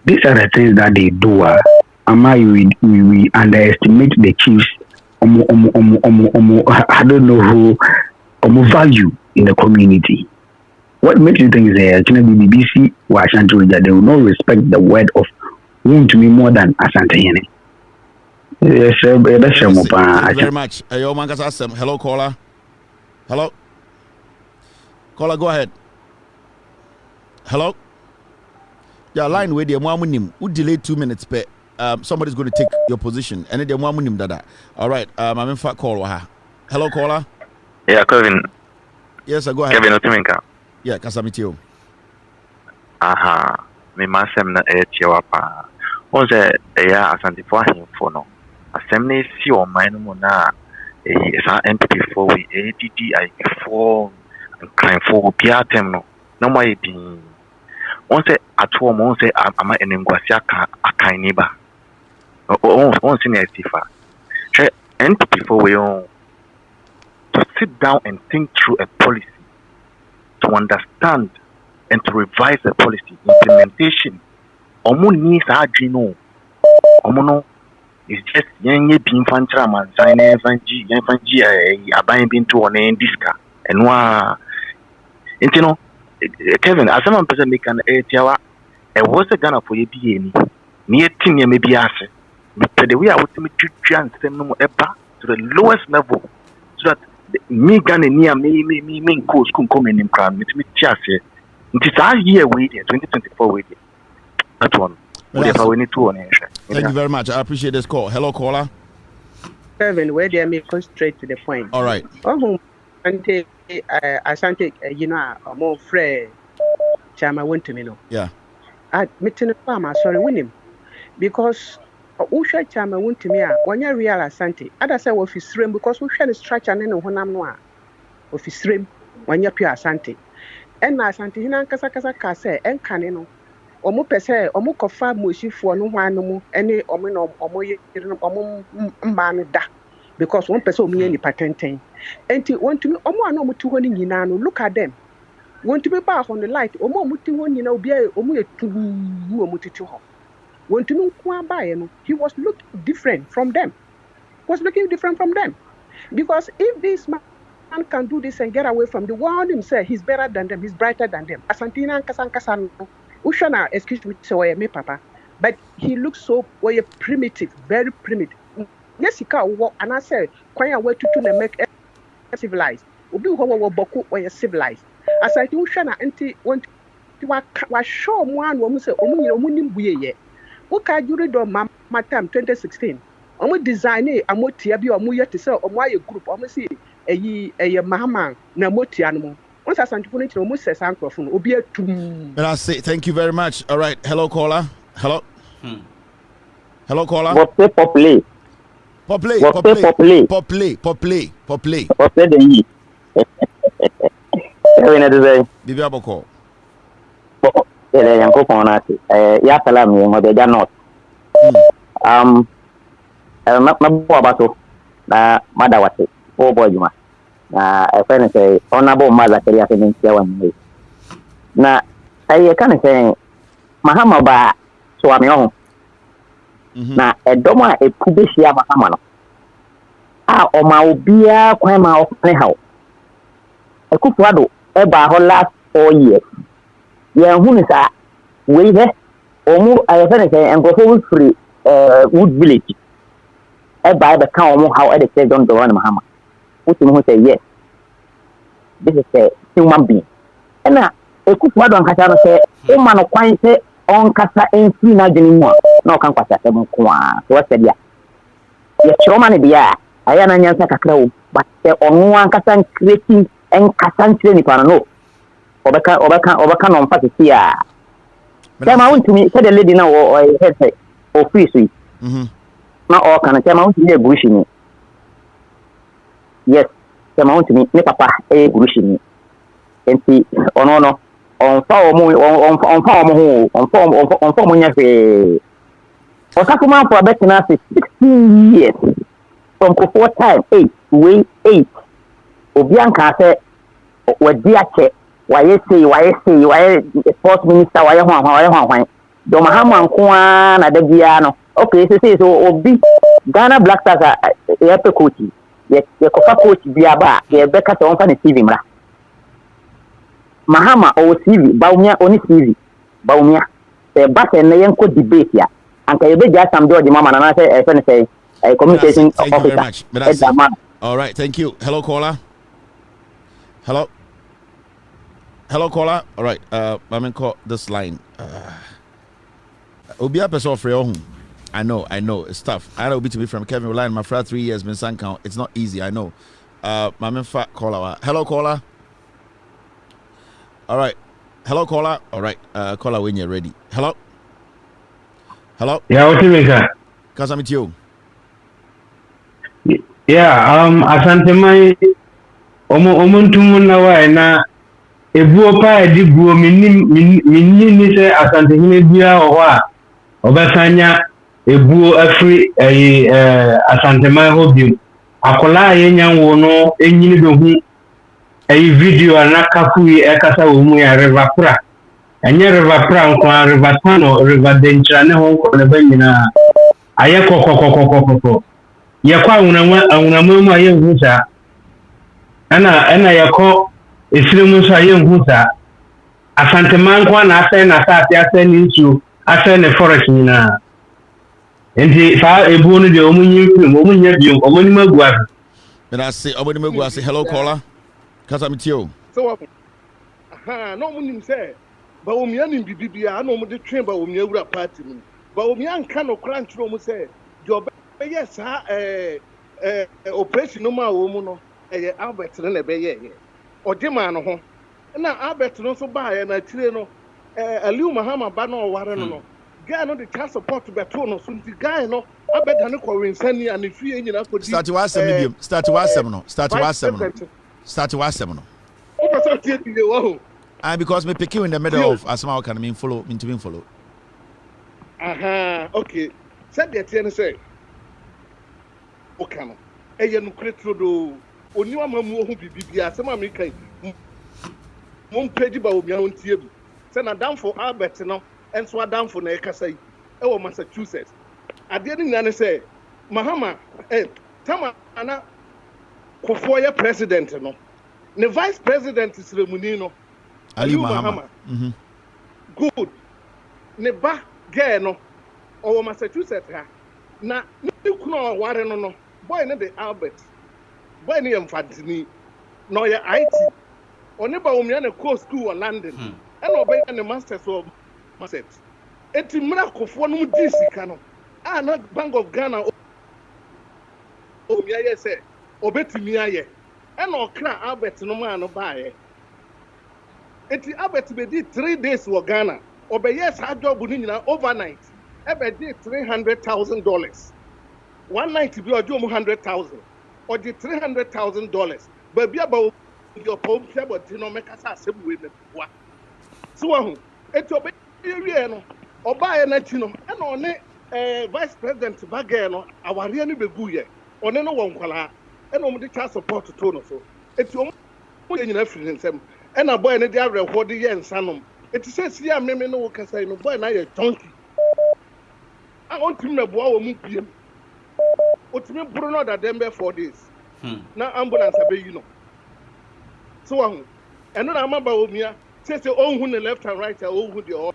these are the things that they do. We underestimate the chiefs. I don't know who value in the community. What makes you think is the BBC or Ashanti that they will not respect the word of whom to me more than Asantehene? Yes, thank you very much. Hello, caller. Hello. Caller, go ahead. Hello. Yeah, line with the Mwamunim. Would delay 2 minutes, but somebody's going to take your position. And then the Mwamunim dada. All right. I'm in fact call. Hello, caller. Yeah, Kevin. Yes, go ahead. Kevin Otiminka. Yeah, Kasamitio. Aha. Me masem na chiwapa. Onse ya Asantefo ahemfo no. Asem na si o man mu na sa NPP for we ADD for crime for biatem no. No mai bi. Onse atuo mo onse ama enengwasi akan ni ba. Onse na estifa. NPP for we on to sit down and think through a policy, to understand and to revise the policy implementation. Omo ni sa adwino. Omo no is just yenye bi infantra man sign evangi aban bi nto on diska enwa intino Kevin asema mpese meka na etiawa was a Ghana for ye bi ni etin ye mebi ase the way I would me twitwa nsem no eba to the lowest level so that me Ghana ni me ko school come in crime me tiase nti sa year we 2024 we that one. Thank you very much. I appreciate this call. Hello, caller. Kevin, where they make straight to the point. All right. Asante, more free. Chama went to me no. Yeah. I meeting a farmer. Sorry, win him because Usha Chama went to me. When you real Asante, other say of his stream because we share the structure and no honam noa of his stream when you pure Asante. And Asante Hinan Kasa Kase and Canino. Omo pese omo kofa moshifo no hwanu mu ene omo no omo yiri omo mba no da because one person omo ni patenten enti want to omo ana omo tu ho ni nyina no look at them Want to be back on the light, or more muti one, you know, be a to mutiti ho. Want to know by he was looking different from them. Because if this man can do this and get away from the world himself, he's better than them, he's brighter than them. Asantina Kasan Ushana, excuse me, so me papa. But he looks so primitive, very primitive. Yes, he can walk, and I said, quite a way to make civilized. Obi who boku or civilized. As I do Shana anti want to show one woman say, Omunim Buye. What can you read on my time 2016? Omo design amo tia bi omo yet say omo aye group omo see a mahama na moti anmo. Once Asantefo no kire omo say sankrofo no obi atum. And I say thank you very much. All right, hello caller. Hello. Hello caller. What play? Poplay. What's the Kevin Adze. Bibi aboko. Ele yanko kona ati. Ya salam ye ngobeja not. Mabu abato na madawate. Obo juma. Na efene say honorable mother kaya kementia wanyi. Na aye kan say mahama ba swami ho. Na edomo a ekubehia mahama no. Oma obia kwan ma ofne hawo. Ekufuado eba ho last 4 years. Ye hu ni sa we he omu ayefene say enkofo free Wood Village. Eba be kan omu how e say don do run mahama. Uti mu say yes. This is a human being. Na ekufuado ankasa no say o ma no kwan say on kasa enfi na dwene mu a na o kan kwasa se mo ko a so wase dia. Ye chiroma ne dia ayana nyansa kakra wo but onu ankasa creating en kasantre ni para no obeka no mfa tisi a tema wontumi se the lady na o head o free sweet na o kana tema wontumi e gurushi ni yes tema wontumi ni papa e gurushi ni enti ono no onfa omo nyafe o sakuma for betina 16 years from before time 8 obianka say wadi ache waye sports minister waye hwan do mahama nko na da bia no okay so obi Ghana Black Stars ya pe coach ye kofa coach bia ba ye beka to onfa ne TV mra mahama o TV baumia oni TV baumia se ba se ne yenko debate ya anka ye be ja sam George mama na say e fe ne say communication officer. All right, thank you. Hello caller. Hello caller. All right, I'm in call this line. Obia person free home. I know it's tough. I know to be from Kevin line my friend 3 years been san count. It's not easy, I know. I'm fat caller. Hello caller. All right. Hello caller. All right. Caller when you're ready. Hello. Yeah, what you mean, sir? Cause I'm with you. Yeah, Asantefo omuntu na wa na ebuo pa edibuo minni ni se Asantefo bia ho a obesanya ebuo afri Asantefo ho bi akola yenyan wo no enyini be hu video anakafu ekasa wo mu ya revapra enye revapra nko revatano revadentra ne ho ko ne banyina aye kokokokokoko yakwa unamwemu aye nhusa ana yako esirimu so aye nhusa Asantefo kwa na ase na saati ase ni nsu ase ne forest nyina enti fa ebu no de omunye biom omoni maguase and I say omoni maguase. Hello caller cause I'm with you so no munim say ba omia nim bibibia na omo de twen ba omia wura party mu ba omia nka no kra ntro mu say job yes operation no ma wo mu no Albert na be ye odema no ho na Albert no so ba ya na tire no Aliu Mahama ba no ware no guy no the child support beto no so the guy no abeda ne ko winsani and fie nyina ko di start wasem no and because me pick you in the middle of as my can mean follow okay said the thing say okay no eye no kretro do oni wa mamu ohu bibibia asem american Mum page ba obi an tie bi. Say na down for Albert no enso down for na ekasa yi. E wo Massachusetts. Ade ni na say Mahama tama ana kofo ye president no. Ne vice president is Remuni no. Ali Mahama. Good. Ne ba girl no. Owo Massachusetts ha. Na ni kuno ware no. Boy ne the Albert. Boy ne Mfantini. No ye IT. Oneba omia na co school in London. And obey the masters of Massachusetts. Eti mra kofo no di sika no. Na Bank of Ghana omia ye say obetimi aye. And okra Albert no man no bae. Eti Albert be did 3 days for Ghana. Obey yes ha job ni nyina overnight. Ebe did $300,000. One night be ojo $100,000. Or did $300,000. But be about your pom pia but no make us asem we me wa. So ahu eti obey wie no obae na ti no e na one vice president bagay no aware no begu ye. One no wonkwala e na omde child support to no so. Eti omo nyina firi nsem e na boy ne dey awerehode ye nsanom. Eti say sia meme no kasa no boy na ye donkey. I want to me boa wo mu piem. Otimi buru no da dem be 4 days. Na ambulance abe you know. So and no na maba omia say ohun ne left and right ohun the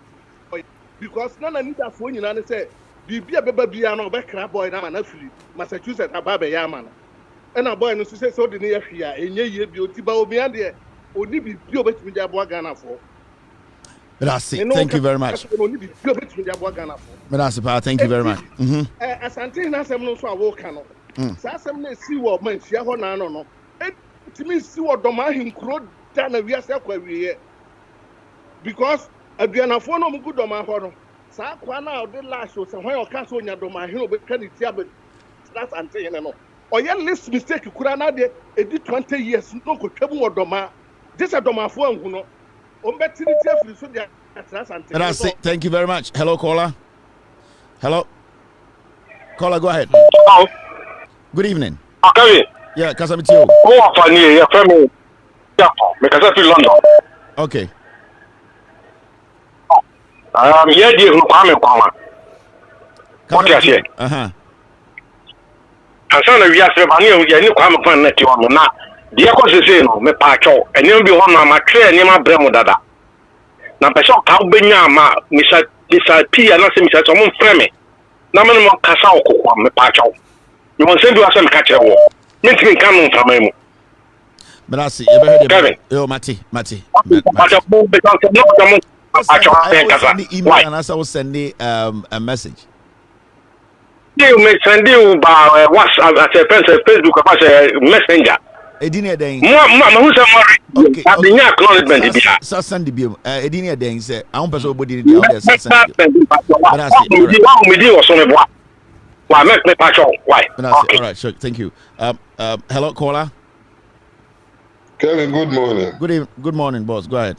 because na need afo nyina ne say bibia beba bia na obekra boy na na firi Massachusetts ababe ya ma no e na boy no say so de ne ya hwia enye ye bi otiba omia de oni bibia obetimi de abo Ghana for. Thank you very much. Thank you very much. Asante na asem no so awo ka no. Sa asem na si wo man fia ho na no no. Etimi si wo do ma hinkro da na wiase kwa wiye. Because aduanafo no mu gudo ma ho no. Sa kwa na o de lash o se hwan o ka so nya do ma hin o be ka ni tia be. That's ante no. O ye list mistake kura na de edi 20 years no ko twabu wo do ma. This adomafo anhu no. Thank you very much. Hello, caller. Hello. Caller, go ahead. Hello. Good evening. Okay. Yeah, Kasamitio. Oh, funny. Yeah, family. Yeah, because I'm in London. Okay. Yeah, dear, who come and come. What you say? And so we are saying, you come and let you on now. Dear, what you say, no, me pacho, and you'll be one of my train, and my bremo dada. Now, Pesho, how Benyama, Mr. P, and I say, Mr. Tomon Freme. Now, I'm Casao, me pacho. You want to send to us and catch a war. Make me come on from him. But I see, you ever heard of oh, Mati. Email and I will send a message. You may send you by WhatsApp at a Facebook about a messenger. Edinia Dane. Okay. I've been acknowledgement. Sunday Bill. Edinia Dane said, I don't person body the other Why? All right, sure. Thank you. Hello, caller. Kevin, good morning. Good morning, boss. Go ahead.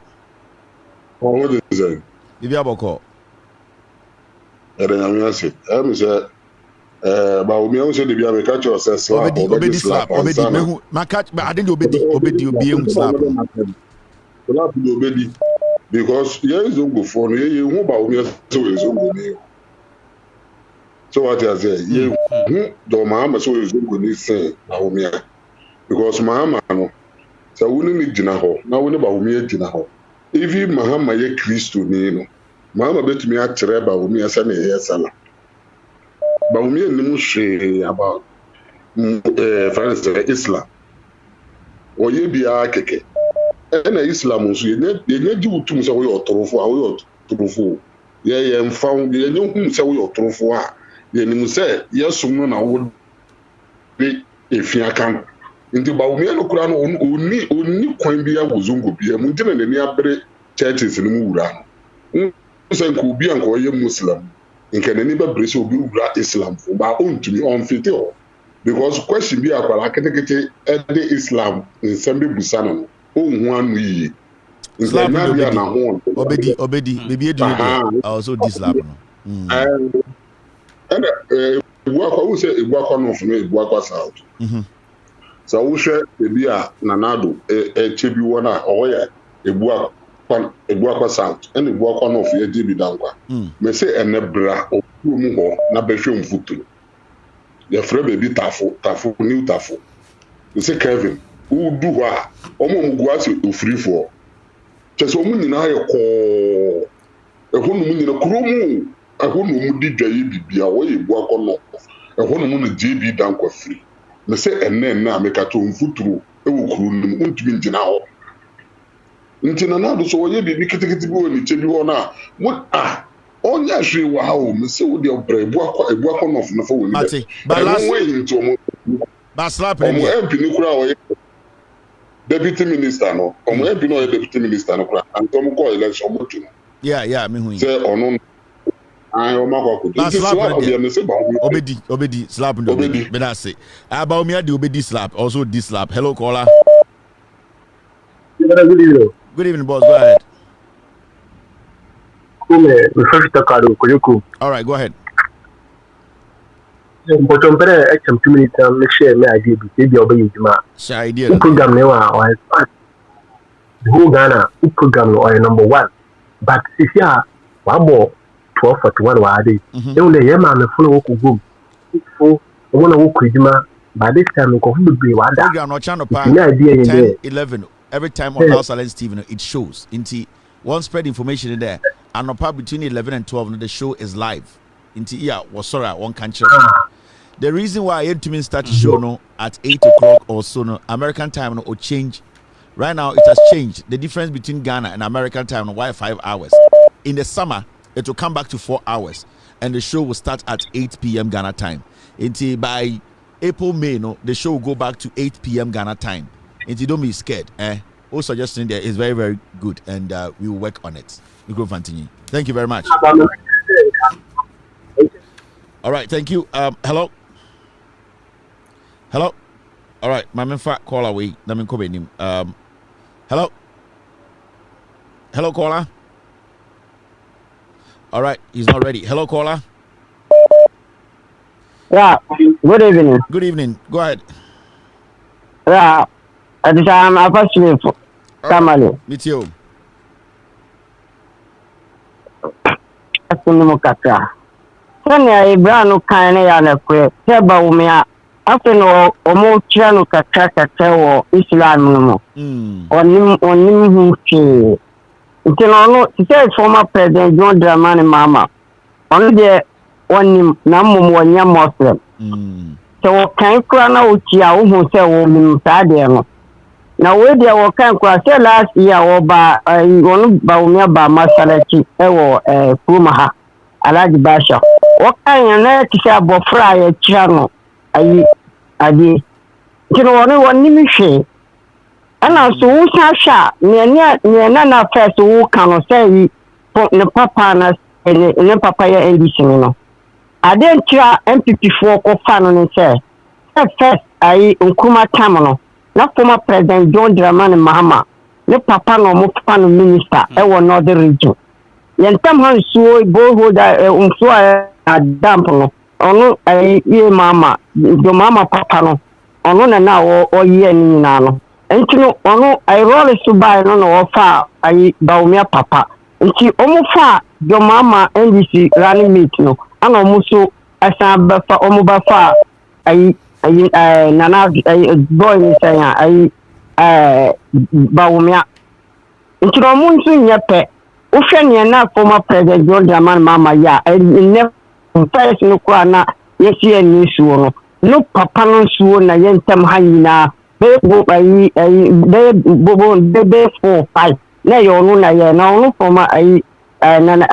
Oh, what is it? If you have a call. I'm saying, but we also the biya catch yourself slap obedi mehu ma catch but I didn't obedi obi slap obedi because here is Zongo for you who ba we so is Zongo ni so what I say you do Mahama so is Zongo ni say na we because Mahama no so we ni gina ho na we ba we gina ho even Mahama ye Kristo ni no Mahama betumi a kire ba we asa na ye sala. But we need about for instance Islam. Or ye be a keke. And Islam so you need you to say we are true. Yeah, found the new say we are true. You say yes, someone I would be if you can. Into Baumia no Kuran only coin be a Zongo be a Muntin and the near churches in Mura. Say could be a Muslim. In can anybody brace will be Islam for my own to be unfit because question be a the Islam in Sembi Busano. Oh, 1 week. Islam obedi maybe do also Islam. And work I will say work on from me work us out. So we share be a nanado a chibi wana or Ebuakwa South and Ebuakwa North ye di bi dankwa. Me say enebra okuru mu ho na behwe mfuturu. Ye frɛ baby tafo new tafo. Me say Kevin, who do wa omo mugu ase ofrifo. Chese omo nyina ye ko ehonu mu nyina kuromu ehonu mu di dwaye bibia wo ye Ebuakwa North. Ehonu mu na JB dankwa free. Me say enne na me ka to mfuturu ewo kuru nim untumi ngina ho. Ntina na do so woye bibi kitikiti bi woni chebi ho na mo onya hwe wa o me se wo de obra Ebuakwa North na fa woni Mate ba last ba slap ni MP ni kura o deputy minister no omo MP no deputy minister no kura antom ko election mo tu yeah me hu se ono o makwa ko this slap obedi slap no obedi me na say about me the obedi slap also this slap. Hello caller. Good evening, boss. Go ahead. All right, go ahead. But I'm better at some 2 minutes. Share my idea. Maybe I'll be share idea. Program now. The whole Ghana program or number 1. But if you are one more 1241 wadi, they only man follow go. So I want to work with you. By this time, we could be one. Program no channel 10, 11. Every time on House Alliance TV, it shows. Into one spread information in there, and between 11 and 12, the show is live. Into one country. The reason why I had to start the show no at 8 o'clock or so no American time no or change. Right now it has changed. The difference between Ghana and American time no why 5 hours. In the summer it will come back to 4 hours, and the show will start at 8 p.m. Ghana time. Until by April, May no the show will go back to 8 p.m. Ghana time. And you don't be scared. All suggestion there is very, very good, and we will work on it. We go continue. Thank you very much. All right, thank you. Hello. All right, my man fat call away. Hello. Hello, caller. All right, he's not ready. Hello, caller. Yeah. Good evening. Good evening. Go ahead. Yeah. At the time, I first live for family. Me too. Kaka. Sanya Ibrano Kane Yanakwe, Teba Umia, after no Omo Chiano Kaka or Islam on him who came. It says former President John Dramani Mama. Only there one Namu one young Muslim. So, can Krana Uchia who say woman Sadiano. Now, where they were kind of last year or by one Baumia by Masalachi or Pumaha, Alaji Basha. What kind of say about Fry channel? I did. You know, only one nimishe. And also, Sasha, near Nana first who can say, the papa and the papaya and this. I didn't try NPP 4 or fan and say, first, I Nkuma Tamano. Na former President John Dramani Mahama, ne papa no mo papa no minister e wo northern region. Yentam han suo boho da umso a damp no. Ono ye mama, do mama papa no. Ono na o ye ni na no. Enti no ono I roll so by no no fa ai Baumia papa. Enti omo fa do mama NDC running mate no. Ana omo so asan ba fa omo ba fa ai Nana boy saying Baumia. Into the moon soon yape. Ocean na former President John Dramani Mama ya and never first no kwana yes ye ni suo no papa no suo na yentam hanyina be bo be bobo be 4-5 na yo no na ye na no former Nana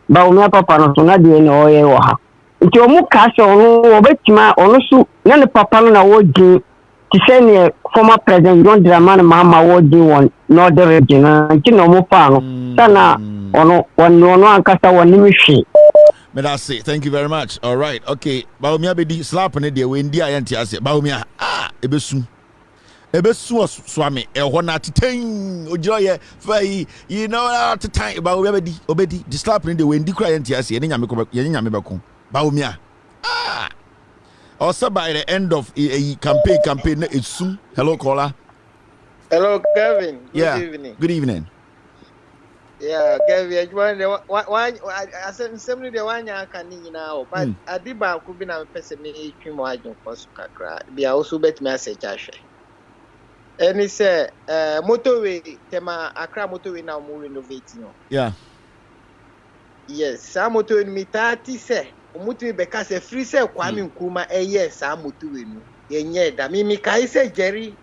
Baumia papa no so na de no ye wo ha. Nti omu kase onu obetima onu su na ne papa no na wogi ti se ne former President John Dramani Mahama wogi won northern region nti no mu fa no sana onu ankasa woni mihwe. Me that say thank you very much. All right, okay. Baumia be di slap ne de we ndi ayenti ase. Baumia ebesu swami ho na teten ojiro ye fa you know at the time Baumia be obedi di slap ne de we ndi kura ayenti ase ye nyame beko. Baumia. Also by the end of a campaign, it's soon. Hello, caller. Hello, Kevin. Yeah. Good evening. Good evening. Yeah, Kevin. Why? I said simply the one you can now, but I did ba could be na person me twim wajon for so kakra. Be also bet me say chashe. And he said, motorway, tema Accra motorway now more renovating. Yeah. Yes, some motorway me 30 say. Motorway because a free say Kwame Nkrumah yes, some motorway no. Yenye da me kai say Jerry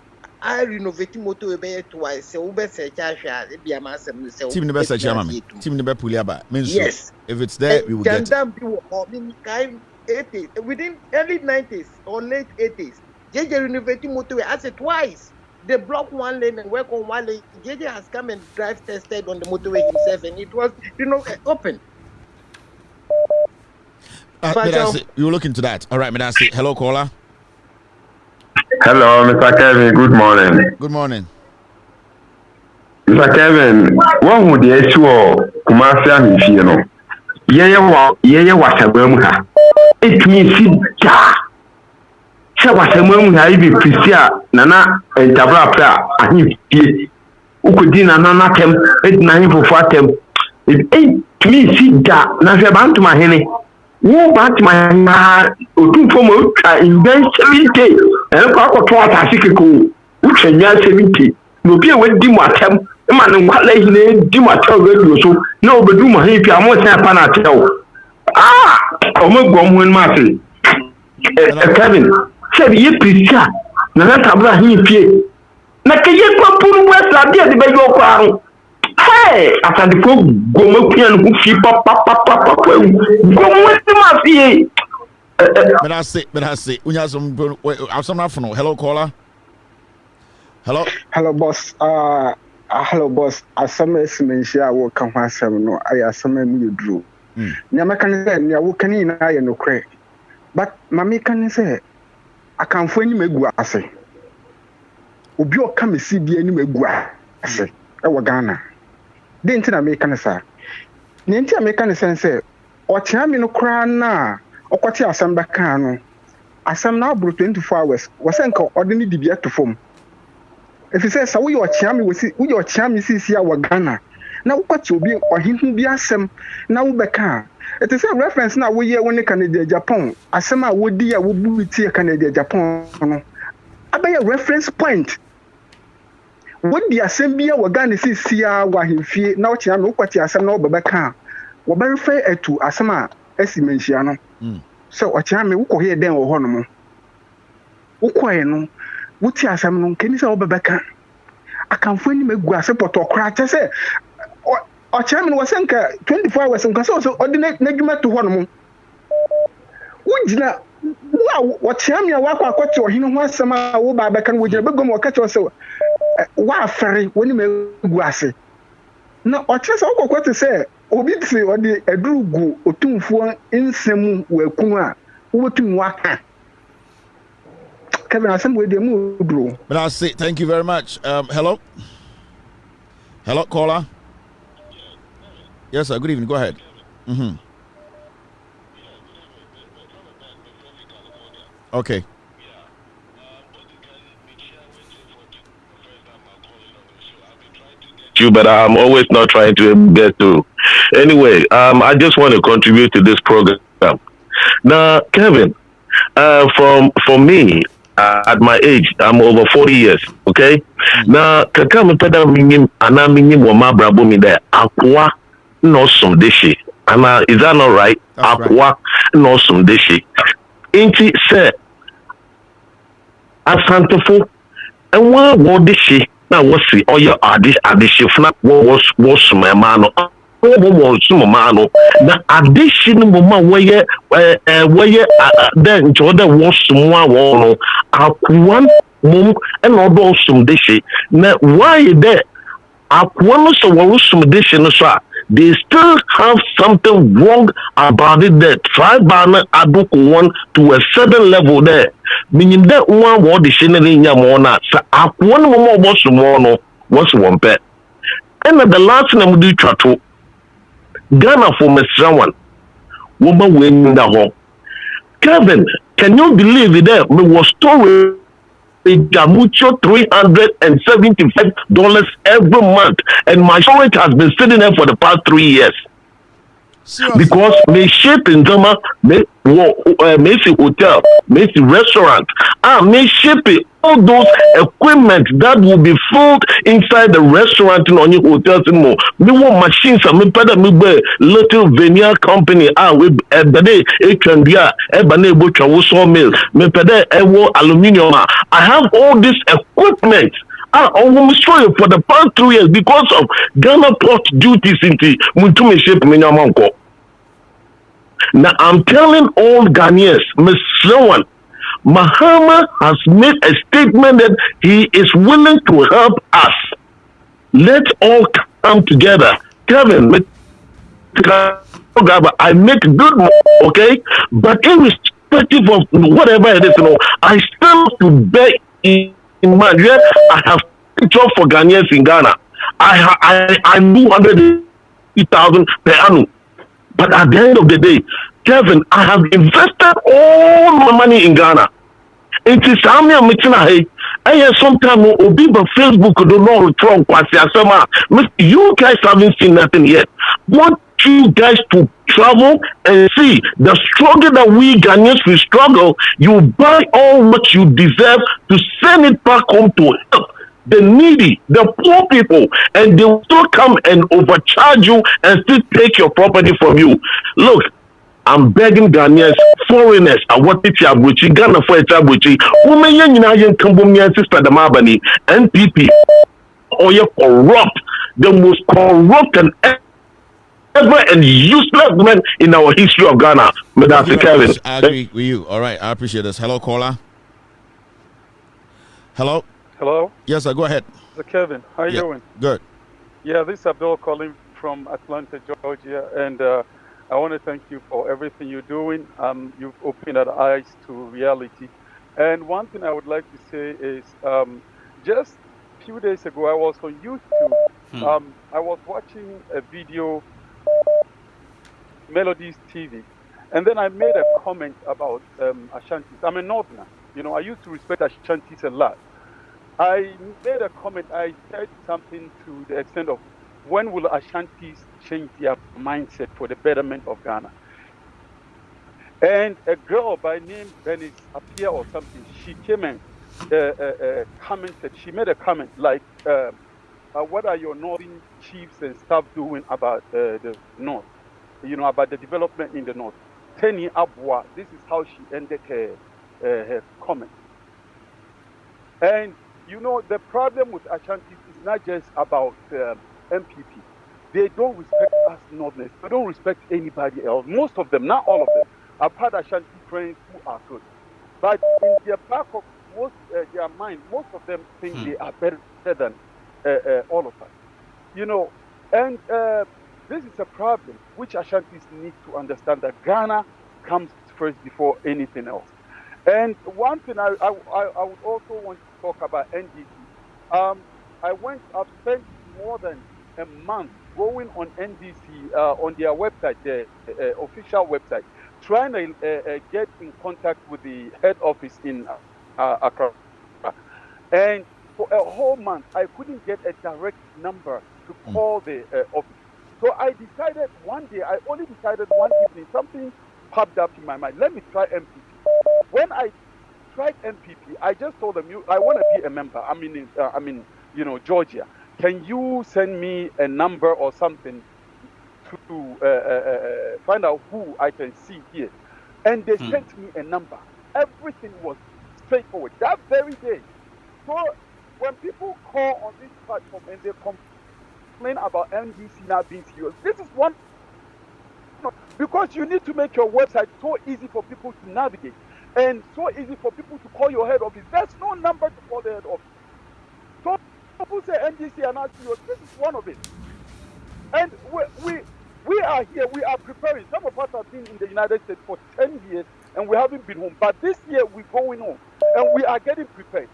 I renovate motorway be twice. So ube say chasha e bia ma asem say. Team the best chairman. Team the best puliaba. Yes. If it's there, we will get it. Within early 90s or late 80s, JJ renovating motorway. I said twice. They block one lane and work on one lane. JJ has come and drive tested on the motorway himself, and it was, open. You look into that. All right, Medasi. Hello, caller. Hello, Mr. Kevin. Good morning. Good morning. Mr. Kevin, what would the issue of Kumasi if you know? Yeah, what a boom. It means so what a moment I be Priscia, Nana, and Tabra, and you could dinner none them, 8-9 for 4 them. It ain't me see that, not about my henny. Wo back my otu fomo in ben 70 and kwakọ to atasike ko utwenya 70 no bi e wadi mu atem e ma ne kwala hi na di mu atem radio so na obedu mu han pia mo sen pa na atem o mo gbo mu ma se Kevin se bi pizza na tabra hi pie na ke ye kwa puru west la dia de be yo kwa aro hey Asantefo gomo pian hu fi papa gomo ma fi But I say, unya some hello caller. Hello boss. Hello boss. Asame menshia wo kan hwasem no ayasame mu yedru. Nyama kan say nya wo kan na ye no kre. But mami kan say akanfo ni megu ase. Obi o ka mesi bia ni megu ase. E wo Ghana. De ntina me kan say. Ne ntina me kan say o tia mi no kra na okwati asam baka no asam na abro 24 hours wasenka odini dibia to fom if you say sa wo yo chiami sisi a wa Ghana na wokwati obi ohinhu bi asem na wo beka it is a reference na wo ye woni Canada Japan asem a wodi a wo buiti Canada Japan no abaya reference point wodi asem bi a wa Ghana sisi a wa himfie na wo chiami wokwati asem na wo beka wo verify etu asem a esimenshia no so ochiame wo kohe den wo hono mo wo kohe no wuti asam no nkeni se wo bebeka akanfo ni megu ase potokra che se ochiame no wasenka 24 hours nka so ordinate nadwuma to hono mo wugina wo ochiame wa akwakote ohino ho asam a wo ba beka no wugina begom wo kache se wa afere woni megu ase na ochiame se wo kokote se obi tse odi edurugu otumfuo nsemu wakunu a wotum waka Kevin asem we dey mu duro. But I say thank you very much. Hello caller. Yes sir, good evening, go ahead. Okay. But I'm always not trying to get to. Anyway, I just want to contribute to this program. Now, Kevin, for me, at my age, I'm over 40 years. Okay. Now, kakam tada minim ana minim wama brabo mi there. Akwa no some dishi. Ana is that not right? Akwa no some dishi. Inti say Asantefo and what dishi. Now what's the your addition was my man no na addition mama where then to other was someone akwan mum and all some dish na why there akwan so was some dish no so they still have something wrong about it there try banner aduko one to a certain level there meaning that one word is in nya mo na sa akwan mo was no was one pet and the last thing I'm do trato Ghana for Mr. One woman winning the home. Kevin, can you believe it there? Me was story mucho $375 every month, and my storage has been sitting there for the past 3 years. Seriously? Because me shape in Zama, me hotel, me restaurant, me shape all those equipment that will be filled inside the restaurant and on your hotels and more. Me want machines and me better me be little veneer company we bede e can be bane butcher sawmill me better aluminium. I have all this equipment. I'm sorry for the past 2 years because of Ghana port duties into Muntume shape Minyamanko. Now I'm telling all Ghanaians, Miss Sloan, Mahama has made a statement that he is willing to help us. Let's all come together. Kevin, I make good money, okay? But irrespective of whatever it is, I still have to bear in mind. Yeah, I have a job for Ghanaians in Ghana. I'm 250,000 per annum. But at the end of the day, Kevin, I have invested all my money in Ghana. It is sometimes Facebook don't know you guys haven't seen nothing yet. Want you guys to travel and see the struggle that we Ghanaians will struggle. You buy all what you deserve to send it back home to help the needy, the poor people, and they will still come and overcharge you and still take your property from you. Look, I'm begging Ghanaians, foreigners, I want it to Ghana for a Chabuchi, women, young Cambomian sister, the Mabani, NPP, or you corrupt, the most corrupt and ever and useless men in our history of Ghana. Mr. Kevin. I agree with you. All right, I appreciate this. Hello, caller. Hello. Hello? Yes, sir, go ahead. Mr. Kevin, how you doing? Good. Yeah, this is Abdul calling from Atlanta, Georgia, and I want to thank you for everything you're doing. You've opened our eyes to reality. And one thing I would like to say is just a few days ago, I was on YouTube. I was watching a video, Melodies TV, and then I made a comment about Ashantis. I'm a Northerner. I used to respect Ashantis a lot. I made a comment. I said something to the extent of, when will Ashantis change their mindset for the betterment of Ghana? And a girl by name Venice Apia or something, she came and commented. She made a comment like, what are your northern chiefs and stuff doing about the north? About the development in the north. Teni Abwa, this is how she ended her comment. And the problem with Ashanti is not just about NPP. They don't respect us Northerners. They don't respect anybody else. Most of them, not all of them. I've had Ashanti friends who are good. But in their back of their mind, most of them think they are better than all of us. And this is a problem which Ashantis need to understand, that Ghana comes first before anything else. And one thing I would also want to talk about NDC. I've spent more than a month going on NDC on their website, the official website, trying to get in contact with the head office in Accra. And for a whole month, I couldn't get a direct number to call the office. So I decided one day, I only decided one evening, something popped up in my mind. Let me try NPP. When I tried NPP, I just told them, I want to be a member. I'm in Georgia. Can you send me a number or something to find out who I can see here? And they sent me a number. Everything was straightforward that very day. So when people call on this platform and they complain about NDC not being serious, this is one, because you need to make your website so easy for people to navigate and so easy for people to call your head office. There's no number to call the head office. So people say NDC are not serious. This is one of it. And we are here. We are preparing. Some of us have been in the United States for 10 years and we haven't been home. But this year we're going home and we are getting prepared.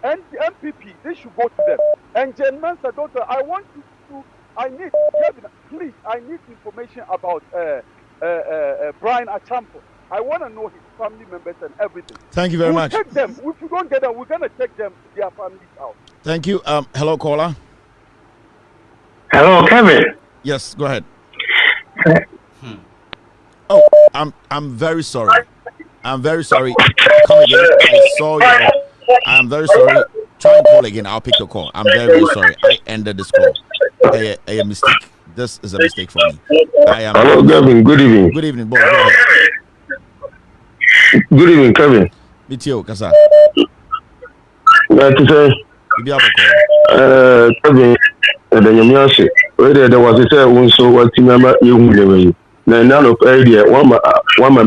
And the MPP, they should go to them. And Jen daughter, I want you to, Kevin, please, I need information about Brian Achampo. I want to know him. family members and everything. Thank you very much. Check them. If we don't get them, we're gonna check them, their families out. Thank you. Hello, caller. Hello, Kevin. Yes, go ahead. Oh, I'm very sorry. I'm very sorry. Come again. I saw you. I'm very sorry. Try and call again. I'll pick your call. I'm very, very sorry. I ended this call. A mistake. This is a mistake for me. Hello, Kevin. Good evening. Good evening, boy. Go ahead. Good evening, Kevin. BTO, Kasa. To say, Kevin, the whether there was a say, so what Timama, you will none of idea, one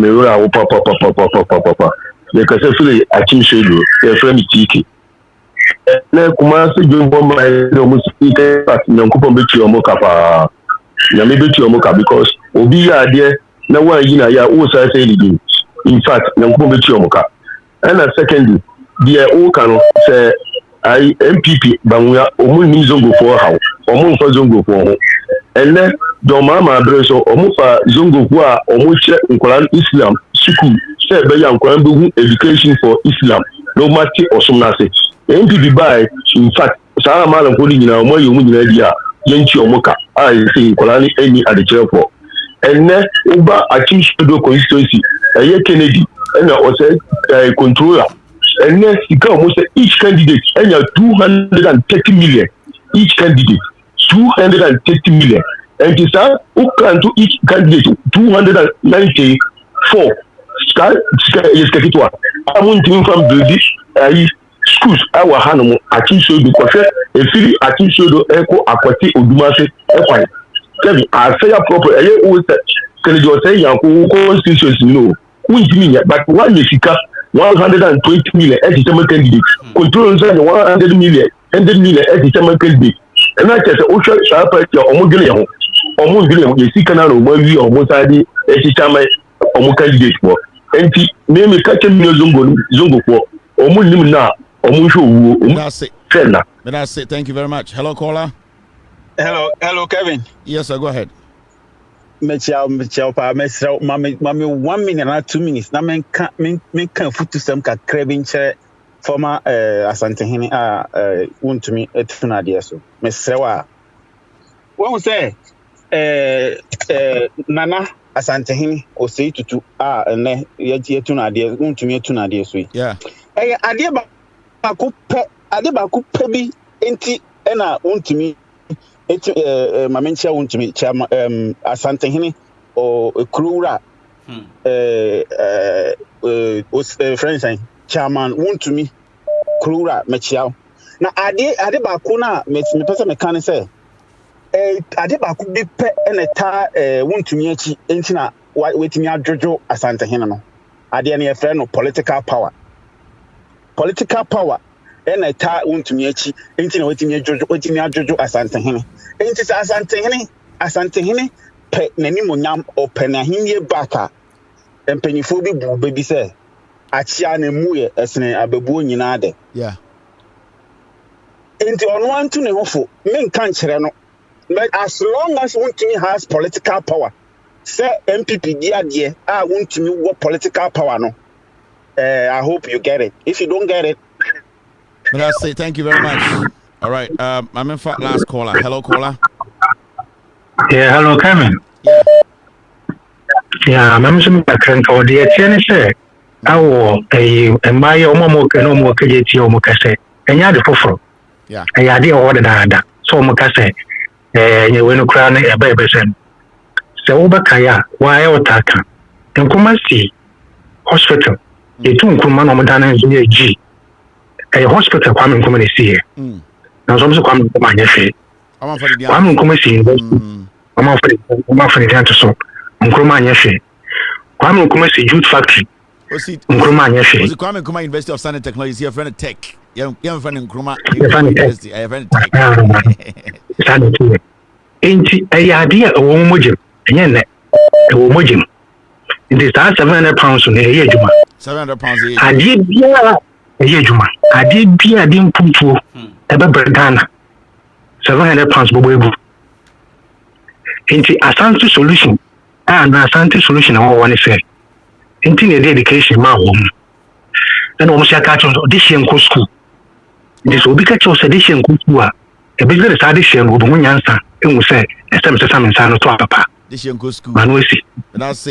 may roll papa. Because I feel I can show you, your friend Tiki. Na kumasi jumbo my almost but no coupon bet your moka bet your moka because obi there na why you know ya also say again. In fact, no coupon bet your moka. And secondly, the all can say I NPP banwa omu Zongo for how omu for Zongo for and then do mama breso omu fa Zongo kwa omu che nkola Islam school say be ya nkola be education for Islam no matter osumnase NPP by in fact saa malam ko ni nyina omo yomu nyina dia yenchi omuka I say nkola ni any at the chair for and then uba achi studio constituency Kennedy and o say controller and then you can almost say each candidate and you 230 million each candidate 230 million and you say who can to each candidate 294 sky is get it one I'm doing from the schools our hanum achi show because e firi achi show do eko akwati odumase ekwan Kevin I say proper o can you say yanko constituency no we but one is 120 million as a candidate control 100 million as a candidate and I just also sharp your almost you see canal movie almost ID as candidate for and name catch a Zongo for almost now. That's it. Thank you very much. Hello, caller. Hello, Kevin. Yes, sir. Go ahead. Mechiao pa mesra mami 1 minute na 2 minutes na men kan futu sem ka krebin che former Asantehene wontumi etuna de so mesra wa won say Nana Asantehene o sei tutu ne yetuna de wontumi etuna de so yeah ade ba ku pe bi enti na wontumi mamencha wontumi chama Asantehene o Krura friends chairman wontumi Krura mechiao na ade ba ku na me pese me kan say ade ba ku bi pe na ta wontumi achi enti na wetimi adwojo Asantehene no ade na ye friend no political power ena ta wontumi achi enti na wetimi adwojo Asantehene enti Asantehene pe nanimonyam opena hinye baka empenyifo bi bu bebi se achia na muye esene abebuo nyina de yeah enti ono antu ne hofo men kan kire no but as long as wontumi has political power say NPP dia de wontumi wo political power no I hope you get it. If you don't get it, but I say thank you very much. All right, I'm in fact last caller. Hello, caller. Yeah, hello, Kevin. Yeah, I'm some background for the TNS. I will a my omo no more KT or Mocase, and ya the fofro. Yeah, I idea order that. So Mocase, you win a crown a baby. So Bakaya, why Otaka? And come and see hospital. The two Kuman Omadana G. A hospital coming come and see here. Now, some come to my nephew. I'm come and see. I'm offering the so. I'm Kroma Yeshi. I'm come and see Jute Factory. Kroma Yeshi. Was Kwame Nkrumah University of Science and Technology? Your friend Tech. Young friend in Nkrumah University. I have friend Tech. Ain't a idea a woman? Yen a woman. It is that £700 on a year, Juma. £700 a year. I did be a year, Juma. I did be a dim pump a Berdana. £700 Bobu. Into Asante solution and Asante solution, I want to say. Inti ne dedication ma wo mu. And almost a catch on audition school. This will be catch on audition school. A business addition will be one answer, and we say, as some and son of papa. This young school. Manuisi.